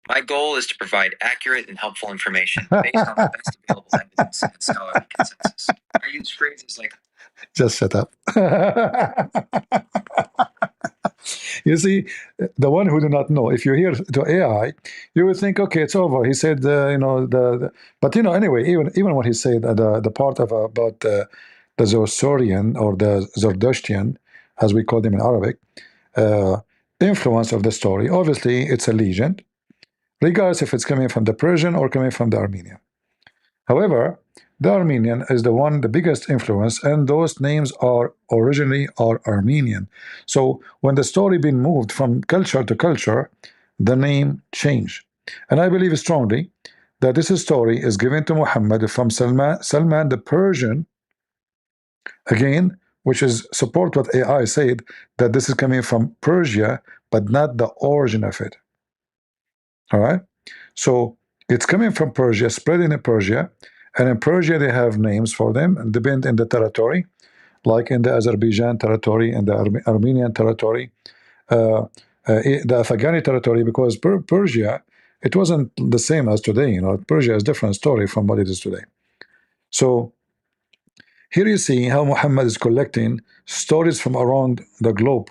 My goal is to provide accurate and helpful information based on the best available evidence and scholarly consensus. I use phrases like. Just shut up. You see, the one who do not know, if you hear to AI, you would think, okay, it's over. He said, but anyway, even what he said, the part of about the Zoroastrian or the Zoroastrian, as we call them in Arabic, uh, influence of the story. Obviously, it's a legend, regardless if it's coming from the Persian or coming from the Armenian. However, the Armenian is the biggest influence, and those names are originally Armenian. So when the story been moved from culture to culture, the name changed. And I believe strongly that this story is given to Muhammad from Salman the Persian, again, which is support what AI said, that this is coming from Persia, but not the origin of it. All right? So it's coming from Persia, spreading in Persia, and in Persia they have names for them, and depend in the territory, like in the Azerbaijan territory, and the Armenian territory, the Afghani territory, because Persia, it wasn't the same as today. Persia is a different story from what it is today. So here you see how Muhammad is collecting stories from around the globe.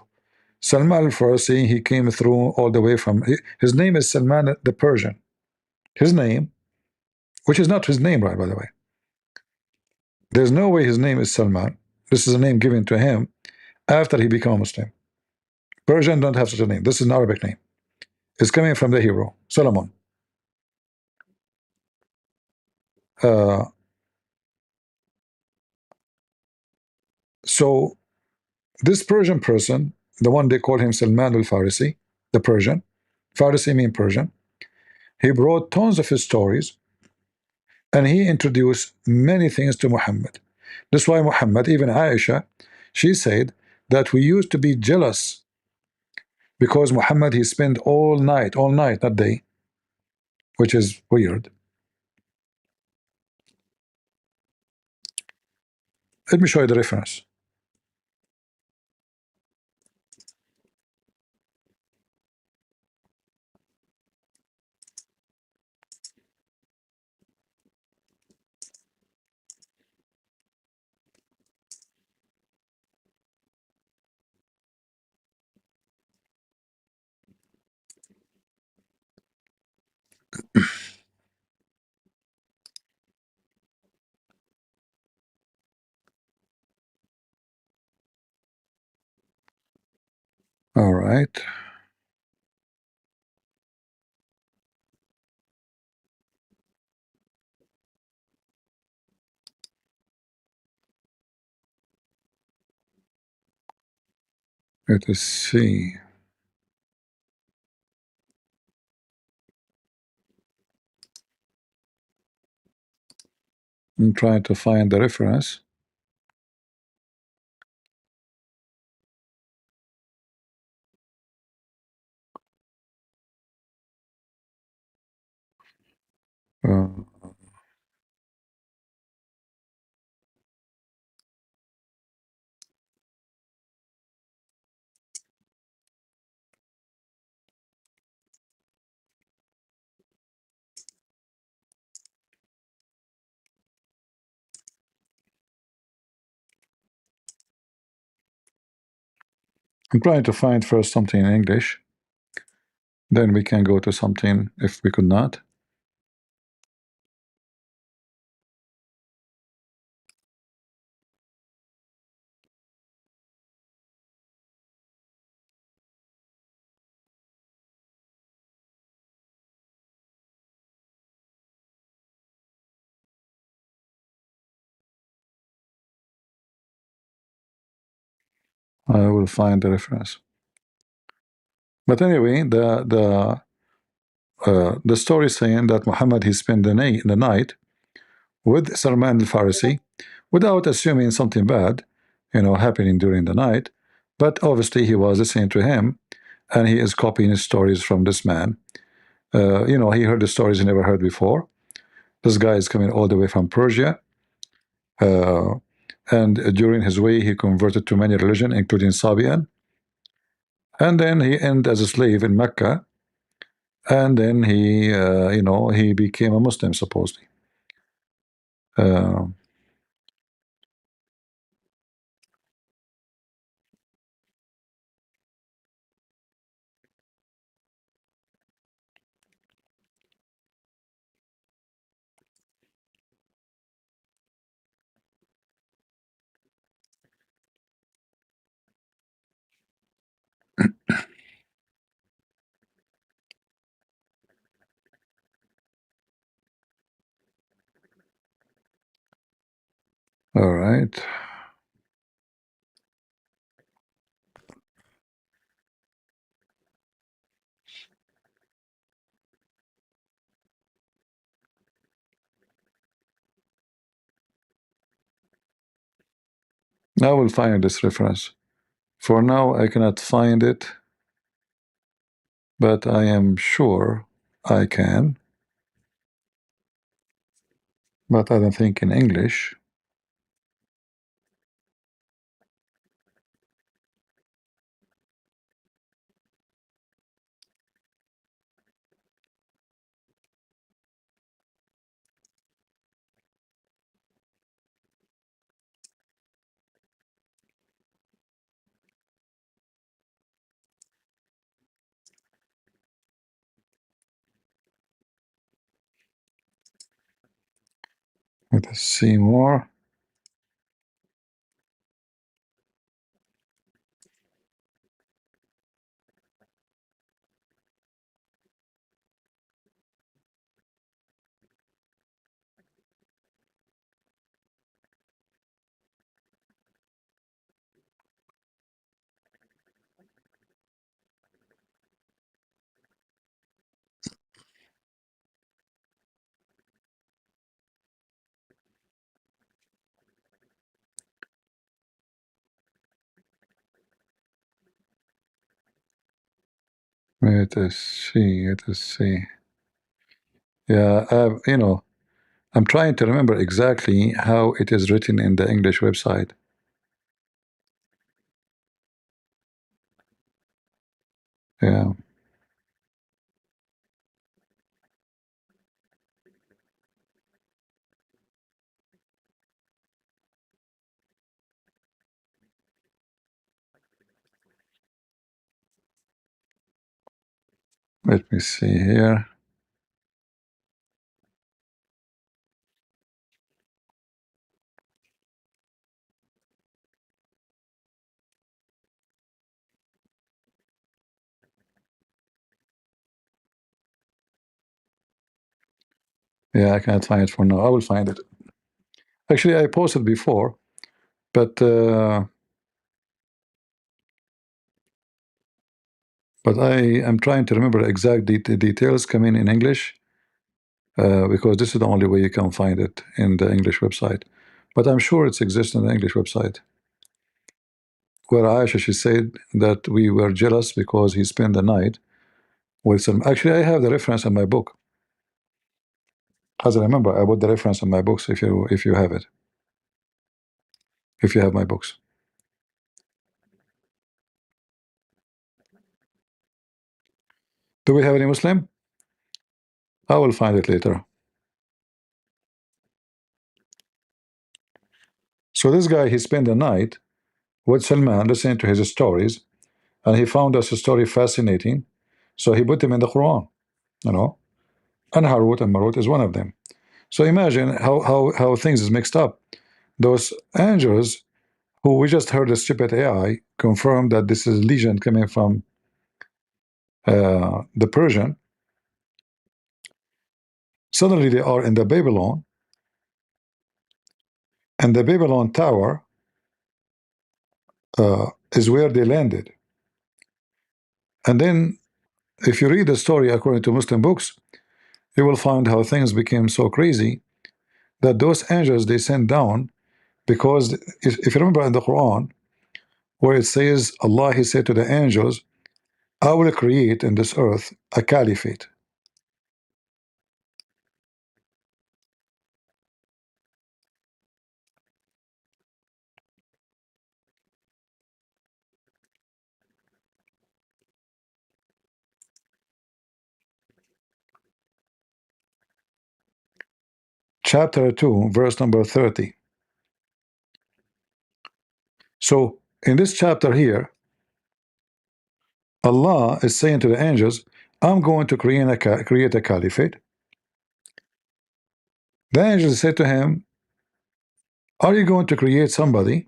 Salman al-Farsi, he came through all the way from, his name is Salman the Persian. His name, which is not his name, right, by the way. There's no way his name is Salman. This is a name given to him after he became a Muslim. Persian don't have such a name. This is an Arabic name. It's coming from the hero, Solomon. Uh, so this Persian person, the one they call him Salman al-Farisi, the Persian, Farisi mean Persian, he brought tons of his stories, and he introduced many things to Muhammad. That's why Muhammad, even Aisha, she said that we used to be jealous because Muhammad, he spent all night, not day, which is weird. Let me show you the reference. All right. Let us see. I'm trying to find the reference. Uh, I'm trying to find first something in English. Then we can go to something if we could not. I will find the reference. But anyway, the story saying that Muhammad he spent the night with Salman al-Farisi without assuming something bad, happening during the night. But obviously he was listening to him, and he is copying stories from this man. He heard the stories he never heard before. This guy is coming all the way from Persia, and during his way he converted to many religions, including Sabian. And then he ended as a slave in Mecca, and then he became a Muslim supposedly. Uh, all right. I will find this reference. For now, I cannot find it, but I am sure I can. But I don't think in English. Let us see more. Let us see. Let us see. Yeah, I'm trying to remember exactly how it is written in the English website. Yeah. Let me see here. Yeah, I cannot find it for now. I will find it. Actually, I posted before, but I am trying to remember exact details coming in English, because this is the only way you can find it in the English website. But I'm sure it exists in the English website. Where Aisha, she said that we were jealous because he spent the night with some. Actually, I have the reference in my book. As I remember, I put the reference in my books. If you have it, if you have my books, do we have any Muslim? I will find it later. So this guy, he spent the night with Salman listening to his stories, and he found us a story fascinating. So he put him in the Quran, and Harut and Marut is one of them. So imagine how things is mixed up. Those angels who we just heard the stupid AI confirm that this is legion coming from the Persian. Suddenly they are in the Babylon, and the Babylon tower is where they landed. And then if you read the story according to Muslim books, you will find how things became so crazy that those angels they sent down, because if you remember in the Quran where it says Allah, he said to the angels, I will create in this earth a caliphate. Chapter 2 verse number 30. So in this chapter here, Allah is saying to the angels, I'm going to create a caliphate. The angels said to him, are you going to create somebody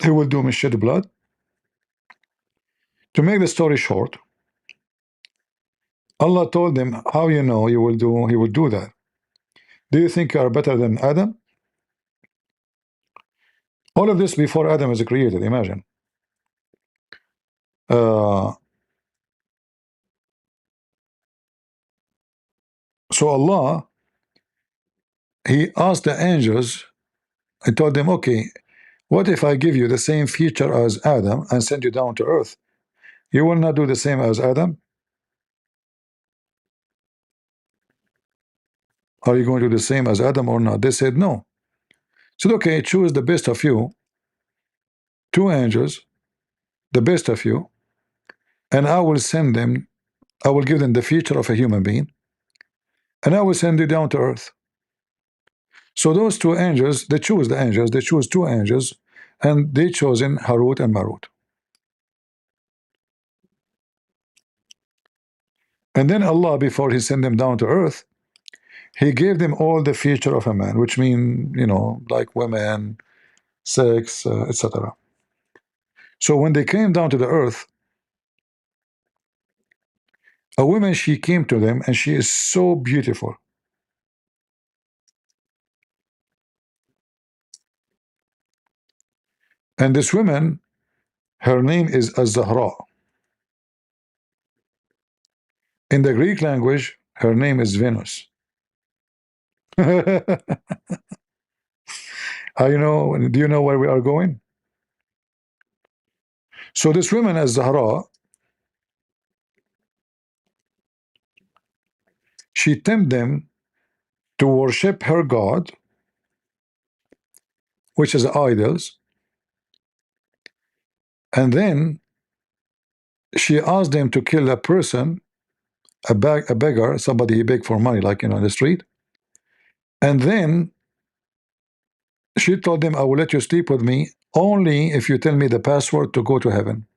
who will do me shed blood? To make the story short, Allah told them, how you know he will do that? Do you think you are better than Adam? All of this before Adam is created, imagine. So Allah, he asked the angels, I told them, okay, what if I give you the same feature as Adam and send you down to earth? You will not do the same as Adam? Are you going to do the same as Adam or not? They said no. Said, okay, choose the best of you, two angels, the best of you, and I will send them, I will give them the feature of a human being, and I will send you down to earth. So those two angels, they choose the angels, they choose two angels, and they chosen Harut and Marut. And then Allah, before he sent them down to earth, he gave them all the feature of a man, which mean, you know, like women, sex, etc. So when they came down to the earth, a woman, she came to them and she is so beautiful. And this woman, her name is Az-Zahra. In the Greek language, her name is Venus. Do you know where we are going? So this woman, Az-Zahra, she tempted them to worship her god, which is idols, and then she asked them to kill a person, a beggar, somebody he begged for money, like, you know, in the street. And then she told them, I will let you sleep with me only if you tell me the password to go to heaven.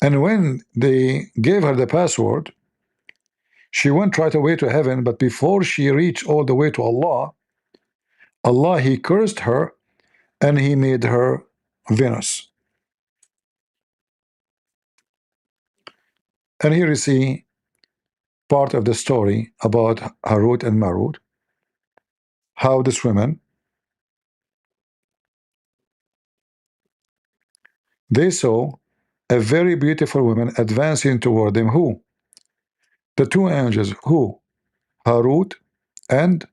And when they gave her the password, she went right away to heaven, but before she reached all the way to Allah, Allah, he cursed her and he made her Venus. And here you see part of the story about Harut and Marut, how this women, they saw a very beautiful woman advancing toward them. Who? The two angels. Who? Harut and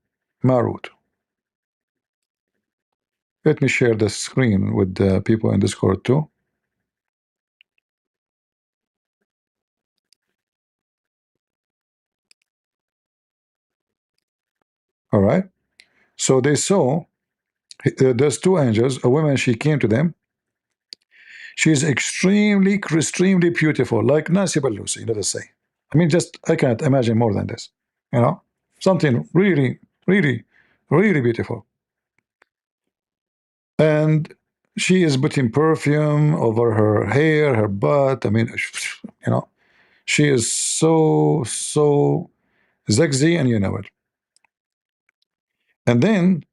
Marut. Let me share the screen with the people in Discord too. All right. So they saw there's two angels. A woman, she came to them. She's extremely beautiful, like Nancy Pelosi, let us say. I mean, just I can't imagine more than this. You know, something really, really, really beautiful. And she is putting perfume over her hair, her butt. I mean, you know, she is so sexy, and you know it. And then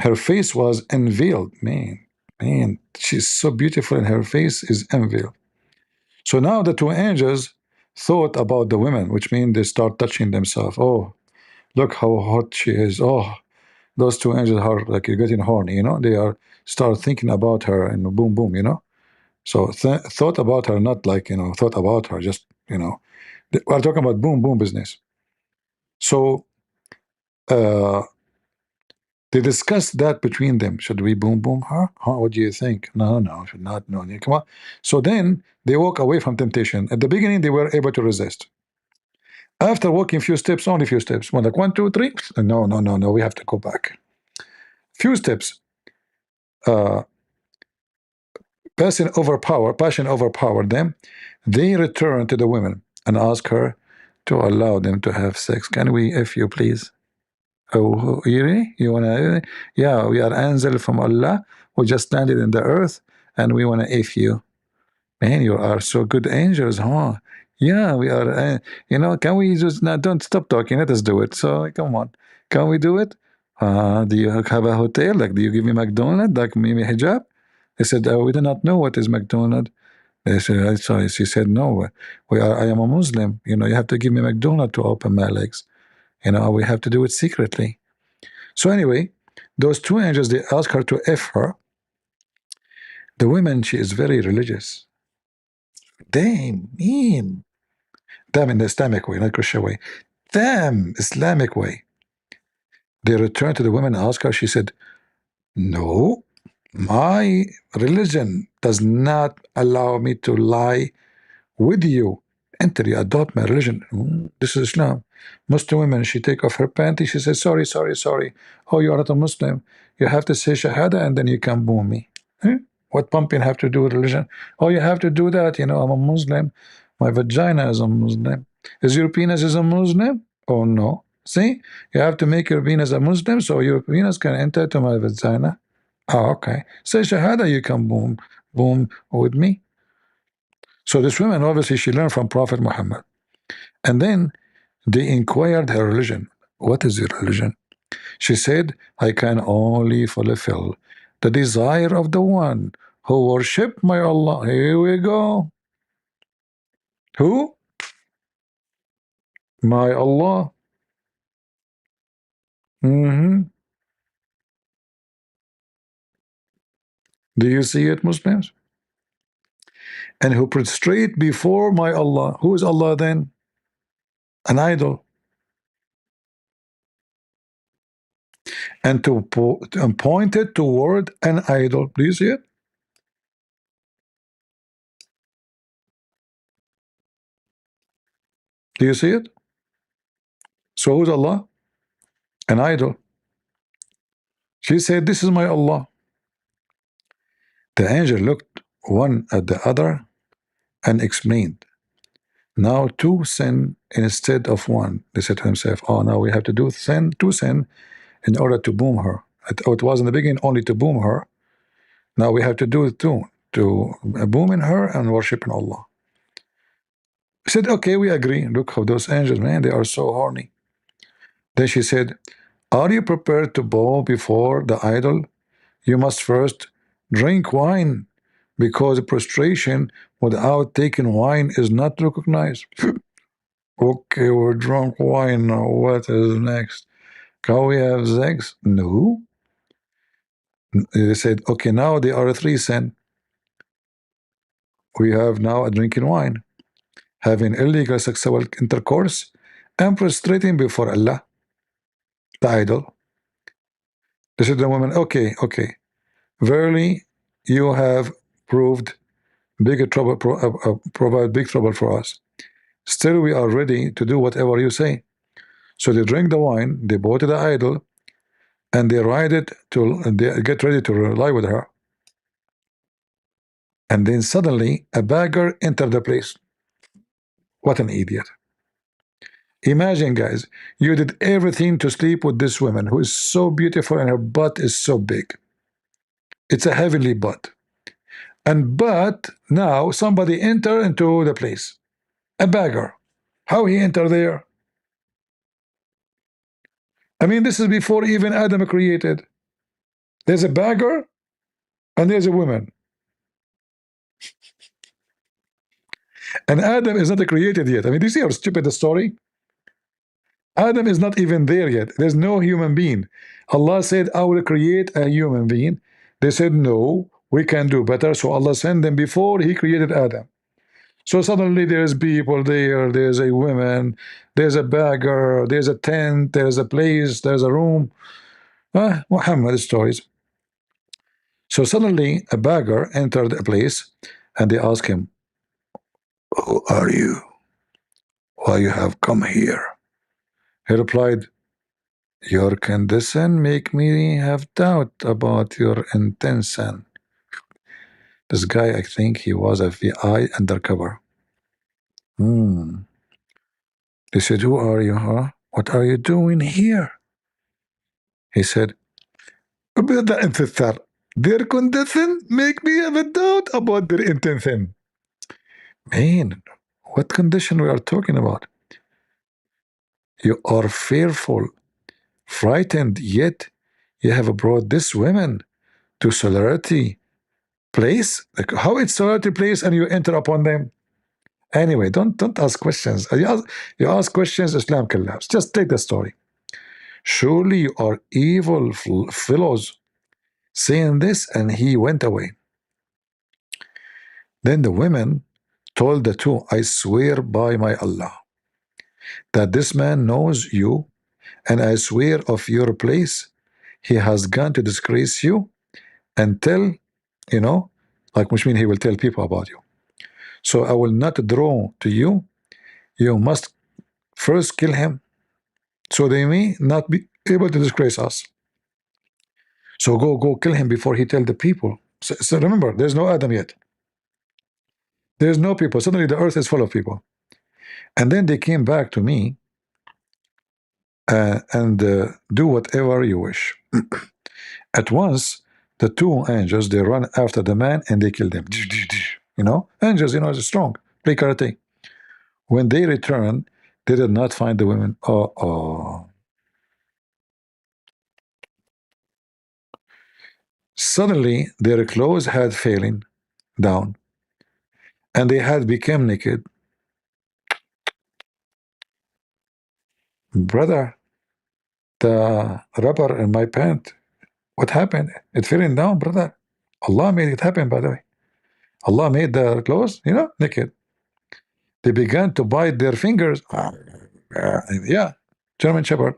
her face was unveiled. Man, she's so beautiful, and her face is unveiled. So now the two angels thought about the women, which means they start touching themselves. Oh, look how hot she is. Oh, those two angels are like getting horny, you know. They are start thinking about her and boom, boom, you know. So thought about her, not like, you know, thought about her, just, you know, we're talking about boom, boom business. So uh, they discussed that between them. Should we boom, boom her? Huh? What do you think? No, no, should not. No, come on. So then they walk away from temptation. At the beginning, they were able to resist. After walking a few steps, only a few steps, when like 1, 2, 3, no, no, no, no, we have to go back. Few steps. Passion overpowered them. They return to the women and ask her to allow them to have sex. Can we, if you please? Oh, really? You wanna? Yeah, we are angel from Allah. We just landed in the earth, and we wanna if you. Man, you are so good angels, huh? Yeah, we are. You know, can we just now? Don't stop talking. Let us do it. So come on, can we do it? Do you have a hotel? Like, do you give me McDonald's? Like, maybe hijab? They said, we do not know what is McDonald's. They said, sorry. She said, no, we are. I am a Muslim. You know, you have to give me McDonald's to open my legs. You know, we have to do it secretly. So anyway, those two angels, they ask her to F her. The woman, she is very religious. They mean them in the Islamic way, not Christian way. Them Islamic way. They returned to the woman and asked her. She said, no, my religion does not allow me to lie with you until you adopt my religion. This is Islam. Muslim women, she take off her panty. She says, sorry, sorry, sorry. Oh, you are not a Muslim. You have to say Shahada and then you can boom me. What pumping have to do with religion? Oh, you have to do that. You know, I'm a Muslim. My vagina is a Muslim. Is your penis is a Muslim? Oh, no. See, you have to make your penis a Muslim so your penis can enter to my vagina. Oh, okay. Say Shahada, you can boom, boom with me. So this woman, obviously, she learned from Prophet Muhammad. And then they inquired her religion. What is your religion? She said, I can only fulfill the desire of the one who worship my Allah. Here we go. Who? My Allah. Do you see it, Muslims? And who prostrate before my Allah. Who is Allah then? An idol. And to point it toward an idol. Do you see it? Do you see it? So who's Allah? An idol. She said, this is my Allah. The angel looked one at the other and explained, now two sin instead of one. They said to himself, oh, now we have to do two sin in order to boom her. It was in the beginning only to boom her. Now we have to do it too, to boom in her and worship in Allah. He said, okay, we agree. Look how those angels, man, they are so horny. Then she said, are you prepared to bow before the idol? You must first drink wine, because prostration without taking wine is not recognized. Okay, we're drunk wine now. What is next? Can we have sex? No. They said, okay, now there are three sin. We have now a drinking wine, having illegal sexual intercourse, and prostrating before Allah, the idol. They said to the woman, okay, okay, verily you have proved big trouble, provide big trouble for us. Still, we are ready to do whatever you say. So they drink the wine, they bow to the idol, and they they get ready to lie with her. And then suddenly a beggar entered the place. What an idiot. Imagine, guys, you did everything to sleep with this woman who is so beautiful and her butt is so big. It's a heavenly butt. But now somebody entered into the place. A beggar. How he entered there? I mean, this is before even Adam created. There's a beggar and there's a woman. And Adam is not created yet. I mean, do you see how stupid the story? Adam is not even there yet. There's no human being. Allah said, I will create a human being. They said, no, we can do better. So Allah sent them before He created Adam. So suddenly there's people there, there's a woman, there's a beggar, there's a tent, there's a place, there's a room. Muhammad stories. So suddenly a beggar entered a place and they asked him, who are you? Why you have come here? He replied, your condition make me have doubt about your intention. This guy, I think he was a VI undercover. They said, who are you, huh? What are you doing here? He said, their condition make me have a doubt about their intention. Man, what condition we are talking about? You are fearful, frightened, yet you have brought this woman to solidarity place. Like how it's solidarity place and you enter upon them? Anyway, don't ask questions. You ask questions, Islam collapse. Just take the story. Surely you are evil fellows, saying this, and he went away. Then the women told the two, I swear by my Allah that this man knows you, and I swear of your place, he has gone to disgrace you and tell, which means he will tell people about you. So I will not draw to you. You must first kill him, so they may not be able to disgrace us. So go kill him before he tell the people. So remember, there's no Adam yet. There's no people. Suddenly the earth is full of people. And then they came back to me and do whatever you wish. At once, the two angels, they run after the man and they kill them. Angels, is strong. Play karate. When they return, they did not find the women. Suddenly, their clothes had fallen down, and they had become naked. Brother, the rubber in my pant, what happened? It fell down, brother. Allah made it happen, by the way. Allah made their clothes, naked. They began to bite their fingers. Yeah, German Shepherd.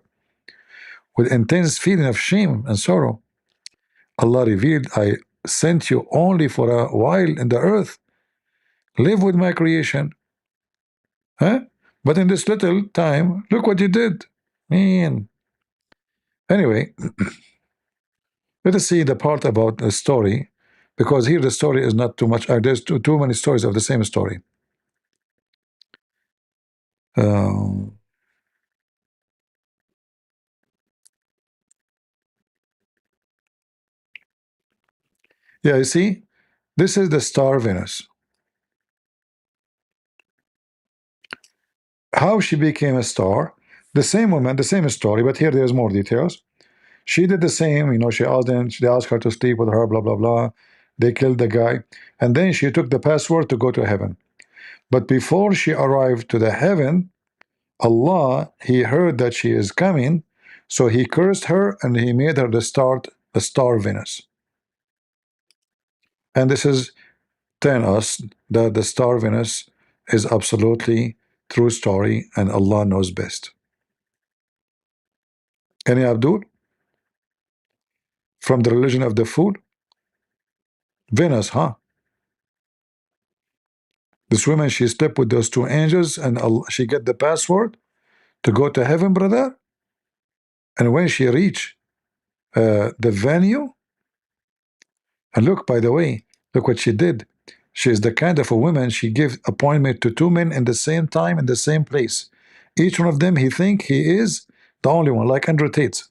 With intense feeling of shame and sorrow, Allah revealed, I sent you only for a while in the earth. Live with my creation. But in this little time, look what you did. Man. Anyway, let us see the part about the story, because here the story is not too much. There's too many stories of the same story. Yeah, you see, this is the star Venus. How she became a star, the same woman, the same story, but here there's more details. She did the same, she asked them, they asked her to sleep with her, blah, blah, blah. They killed the guy. And then she took the password to go to heaven. But before she arrived to the heaven, Allah, He heard that she is coming, so He cursed her and He made her the star Venus. And this is telling us that the star Venus is absolutely true story and Allah knows best. Any Abdul? From the religion of the food? Venus, huh? This woman, she slept with those two angels and she get the password to go to heaven, brother. And when she reached the venue, and look, by the way, look what she did. She is the kind of a woman, she gives appointment to two men in the same time, in the same place. Each one of them, he think he is the only one, like Andrew Tate.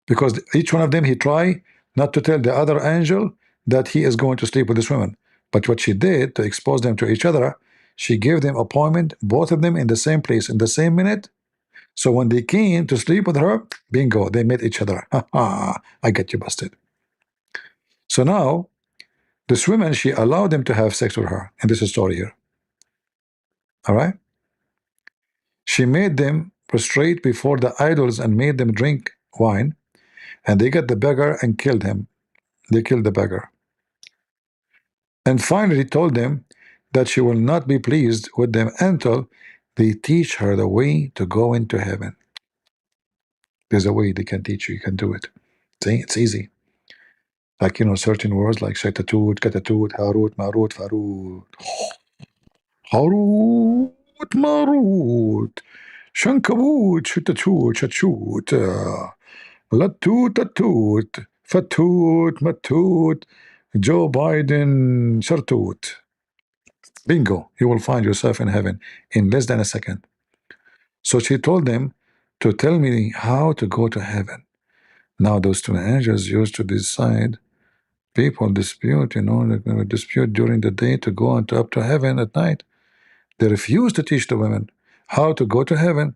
Because each one of them, he try not to tell the other angel that he is going to sleep with this woman. But what she did to expose them to each other, she gave them appointment, both of them in the same place, in the same minute. So when they came to sleep with her, bingo, they met each other. I get you busted. So now, this woman, she allowed them to have sex with her. And this is story here. All right? She made them prostrate before the idols and made them drink wine, and they got the beggar and killed him. They killed the beggar. And finally told them that she will not be pleased with them until they teach her the way to go into heaven. There's a way they can teach you. You can do it. See, it's easy. Like, certain words like Shaitatut, Katatut, Harut, Marut, Farut. Harut, Marut. Shankabut, Shutatut, Shachut. Latut, Tatut. Fatut, Matut. Joe Biden, Shartut. Bingo. You will find yourself in heaven in less than a second. So she told them to tell me how to go to heaven. Now those two angels used to decide people dispute, they dispute during the day to go up to heaven at night. They refused to teach the women how to go to heaven.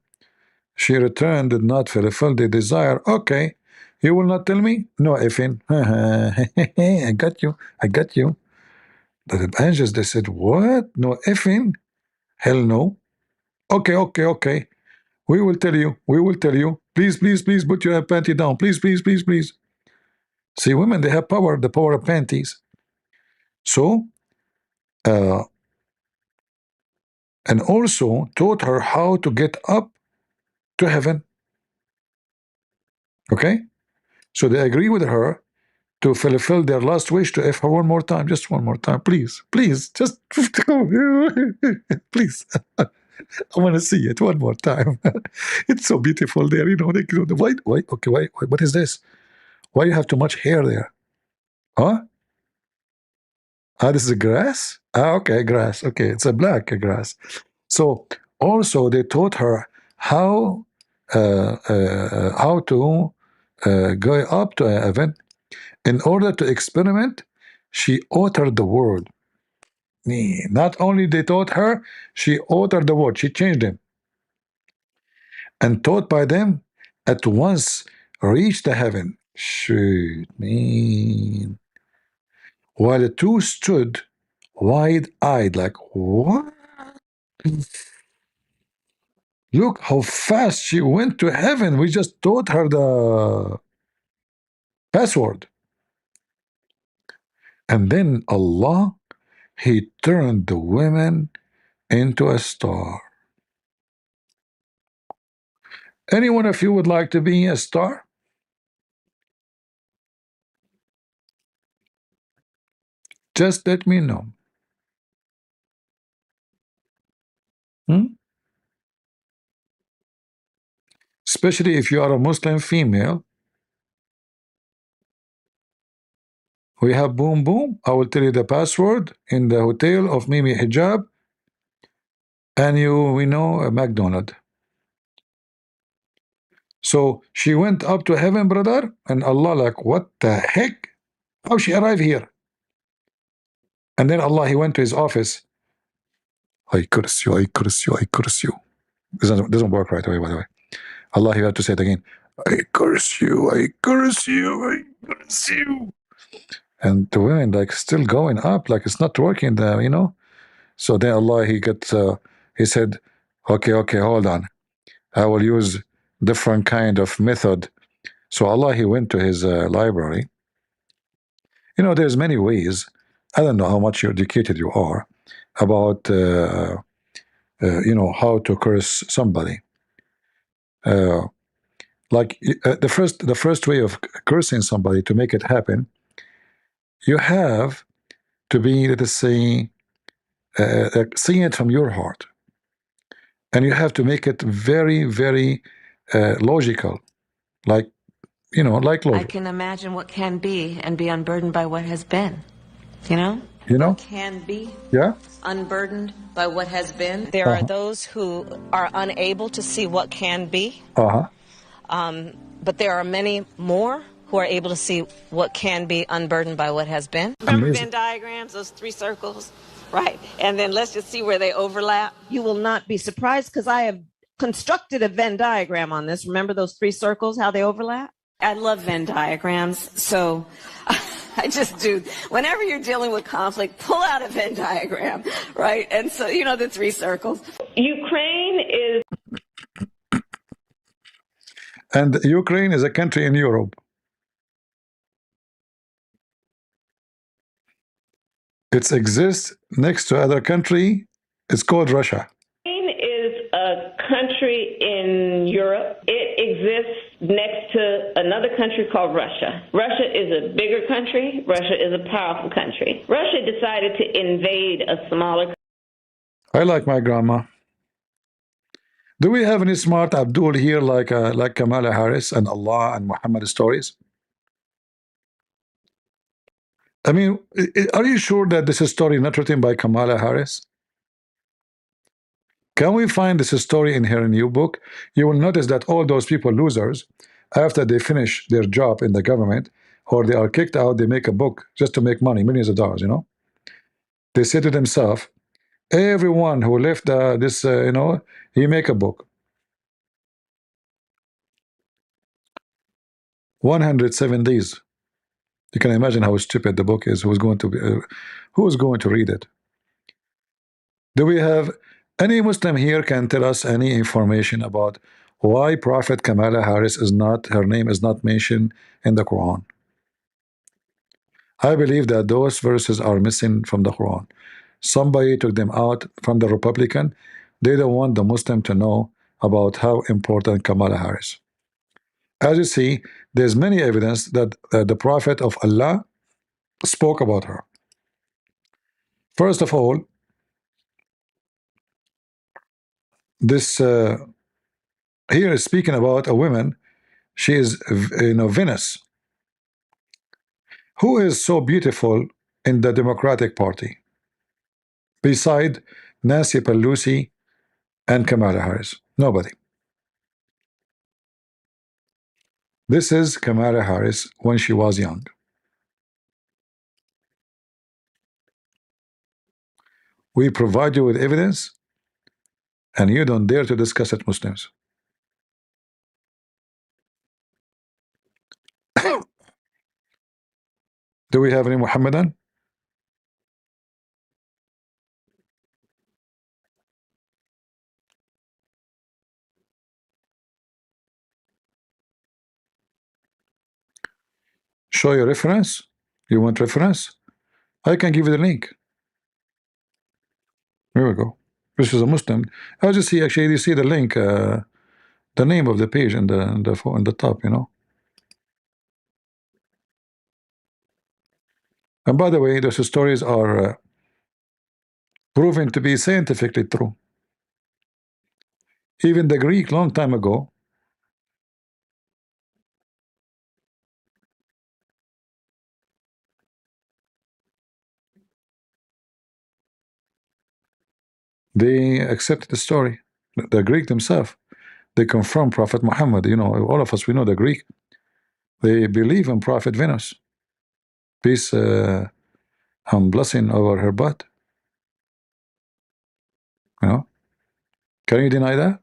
She returned, did not fulfill their desire. Okay, you will not tell me? No effing. I got you. I got you. The angels, they said, what? No effing? Hell no. Okay, okay, okay. We will tell you. We will tell you. Please, please, please put your panty down. Please, please, please, please. See, women, they have power, the power of panties. So, and also taught her how to get up to heaven. Okay? So they agree with her to fulfill their last wish to F her one more time. Just one more time. Please. Please. Just please. I want to see it one more time. It's so beautiful there. The white. Okay, why? What is this? Why you have too much hair there? Huh? This is a grass? Okay, grass. Okay, it's a black grass. So also they taught her how to go up to heaven. In order to experiment, she altered the word. Not only they taught her, she altered the word. She changed them. And taught by them, at once reached the heaven. Shoot, man. While the two stood wide-eyed, like, what? Look how fast she went to heaven. We just taught her the password. And then Allah, He turned the women into a star. Any one of you would like to be a star? Just let me know. Especially if you are a Muslim female. We have boom boom. I will tell you the password in the hotel of Mimi Hijab. And we know a McDonald's. So she went up to heaven, brother, and Allah like, what the heck? How she arrived here? And then Allah, He went to His office. I curse you, I curse you, I curse you. This doesn't work right away, by the way. Allah, He had to say it again. I curse you, I curse you, I curse you. And the women like still going up, like it's not working, So then Allah, He said, okay, hold on. I will use different kind of method. So Allah, He went to His library. There's many ways. I don't know how much educated you are about, how to curse somebody. The first way of cursing somebody to make it happen, you have to be, let us say, seeing it from your heart, and you have to make it very, very logical, like logic. I can imagine what can be and be unburdened by what has been. What can be unburdened by what has been. There are those who are unable to see what can be. But there are many more who are able to see what can be unburdened by what has been. Remember Venn diagrams, those three circles? Right. And then let's just see where they overlap. You will not be surprised because I have constructed a Venn diagram on this. Remember those three circles, how they overlap? I love Venn diagrams. So I just do. Whenever you're dealing with conflict, pull out a Venn diagram, right? And so, the three circles. Ukraine is... And Ukraine is a country in Europe. It exists next to other country. It's called Russia. Ukraine is a country in Europe. It exists next to another country called Russia. Russia is a bigger country. Russia is a powerful country. Russia decided to invade a smaller. I like my grandma. Do we have any smart Abdul here like Kamala Harris and Allah and Muhammad stories? I mean, are you sure that this is a story not written by Kamala Harris? Can we find this story in her new book? You will notice that all those people, losers, after they finish their job in the government or they are kicked out, they make a book just to make money, millions of dollars, you know? They say to themselves, everyone who left this, he make a book. 107 days. You can imagine how stupid the book is. Who's going to read it? Do we have any Muslim here can tell us any information about why Prophet Kamala Harris is not, her name is not mentioned in the Quran? I believe that those verses are missing from the Quran. Somebody took them out from the Republican. They don't want the Muslim to know about how important Kamala Harris. As you see, there's many evidence that the Prophet of Allah spoke about her. First of all, this here is speaking about a woman. She is, Venus. Who is so beautiful in the Democratic Party beside Nancy Pelosi and Kamala Harris? Nobody. This is Kamala Harris when she was young. We provide you with evidence, and you don't dare to discuss it, Muslims. Do we have any Muhammadan? Show your reference. You want reference? I can give you the link. Here we go. This is a Muslim. As you see, actually, you see the link, the name of the page in the top, you know. And by the way, those stories are proven to be scientifically true. Even the Greek, long time ago, they accepted the story. The Greek themselves, they confirm Prophet Muhammad. You know, all of us, we know the Greek. They believe in Prophet Venus. Peace and blessing over her butt. You know, can you deny that?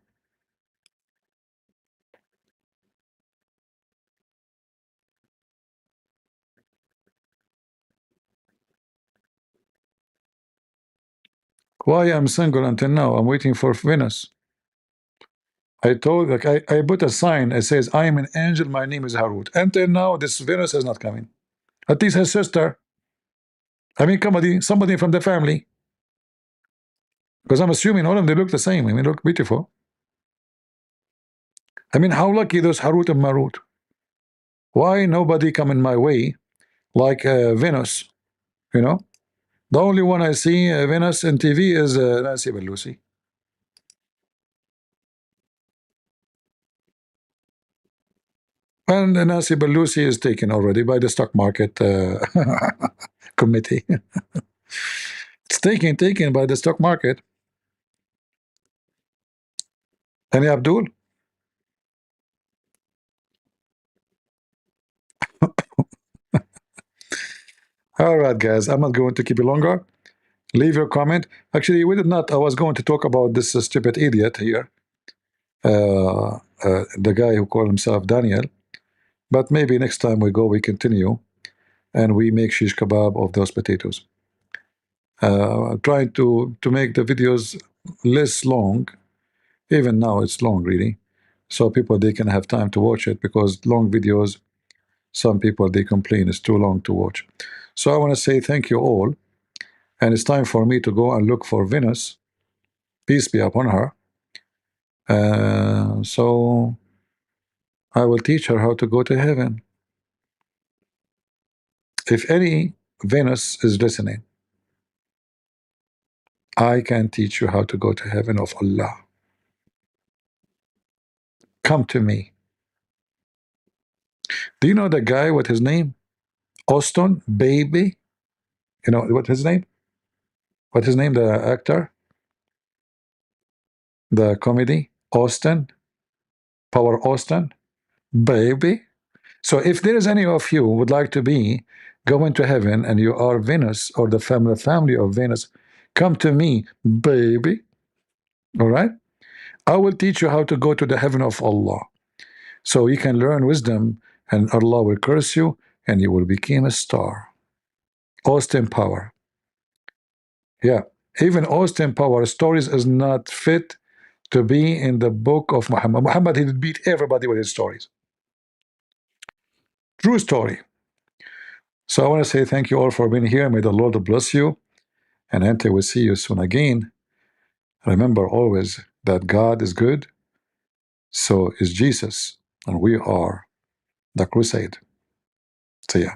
Why I'm single until now? I'm waiting for Venus. I told, like, I put a sign. It says, I am an angel. My name is Harut. Until now, this Venus is not coming. At least her sister. I mean, somebody from the family. Because I'm assuming all of them, they look the same. I mean, look beautiful. I mean, how lucky those Harut and Marut. Why nobody come in my way like Venus? You know, the only one I see Venus in TV is Nancy Pelosi. And Nancy Pelosi is taken already by the stock market committee. It's taken by the stock market. Any Abdul? All right, guys, I'm not going to keep you longer. Leave your comment. Actually, we did not. I was going to talk about this stupid idiot here, the guy who called himself Daniel. But maybe next time we continue, and we make shish kebab of those potatoes. I'm trying to make the videos less long. Even now, it's long, really. so people they can have time to watch it, because long videos, some people they complain it's too long to watch. So I want to say thank you all, and it's time for me to go and look for Venus, peace be upon her. So I will teach her how to go to heaven. If any Venus is listening, I can teach you how to go to heaven of Allah. Come to me. Do you know the guy, what his name? Austin, baby. You know what his name? What his name, the actor? The comedy? Austin? Power Austin? Baby. So if there is any of you who would like to be going to heaven and you are Venus or the family of Venus, come to me, baby. All right? I will teach you how to go to the heaven of Allah. So you can learn wisdom and Allah will curse you and you will become a star. Austin Power. Yeah. Even Austin Power stories is not fit to be in the book of Muhammad. Muhammad, he did beat everybody with his stories. True story. So I want to say thank you all for being here. May the Lord bless you. And until we see you soon again, remember always that God is good, so is Jesus, and we are the crusade. See ya.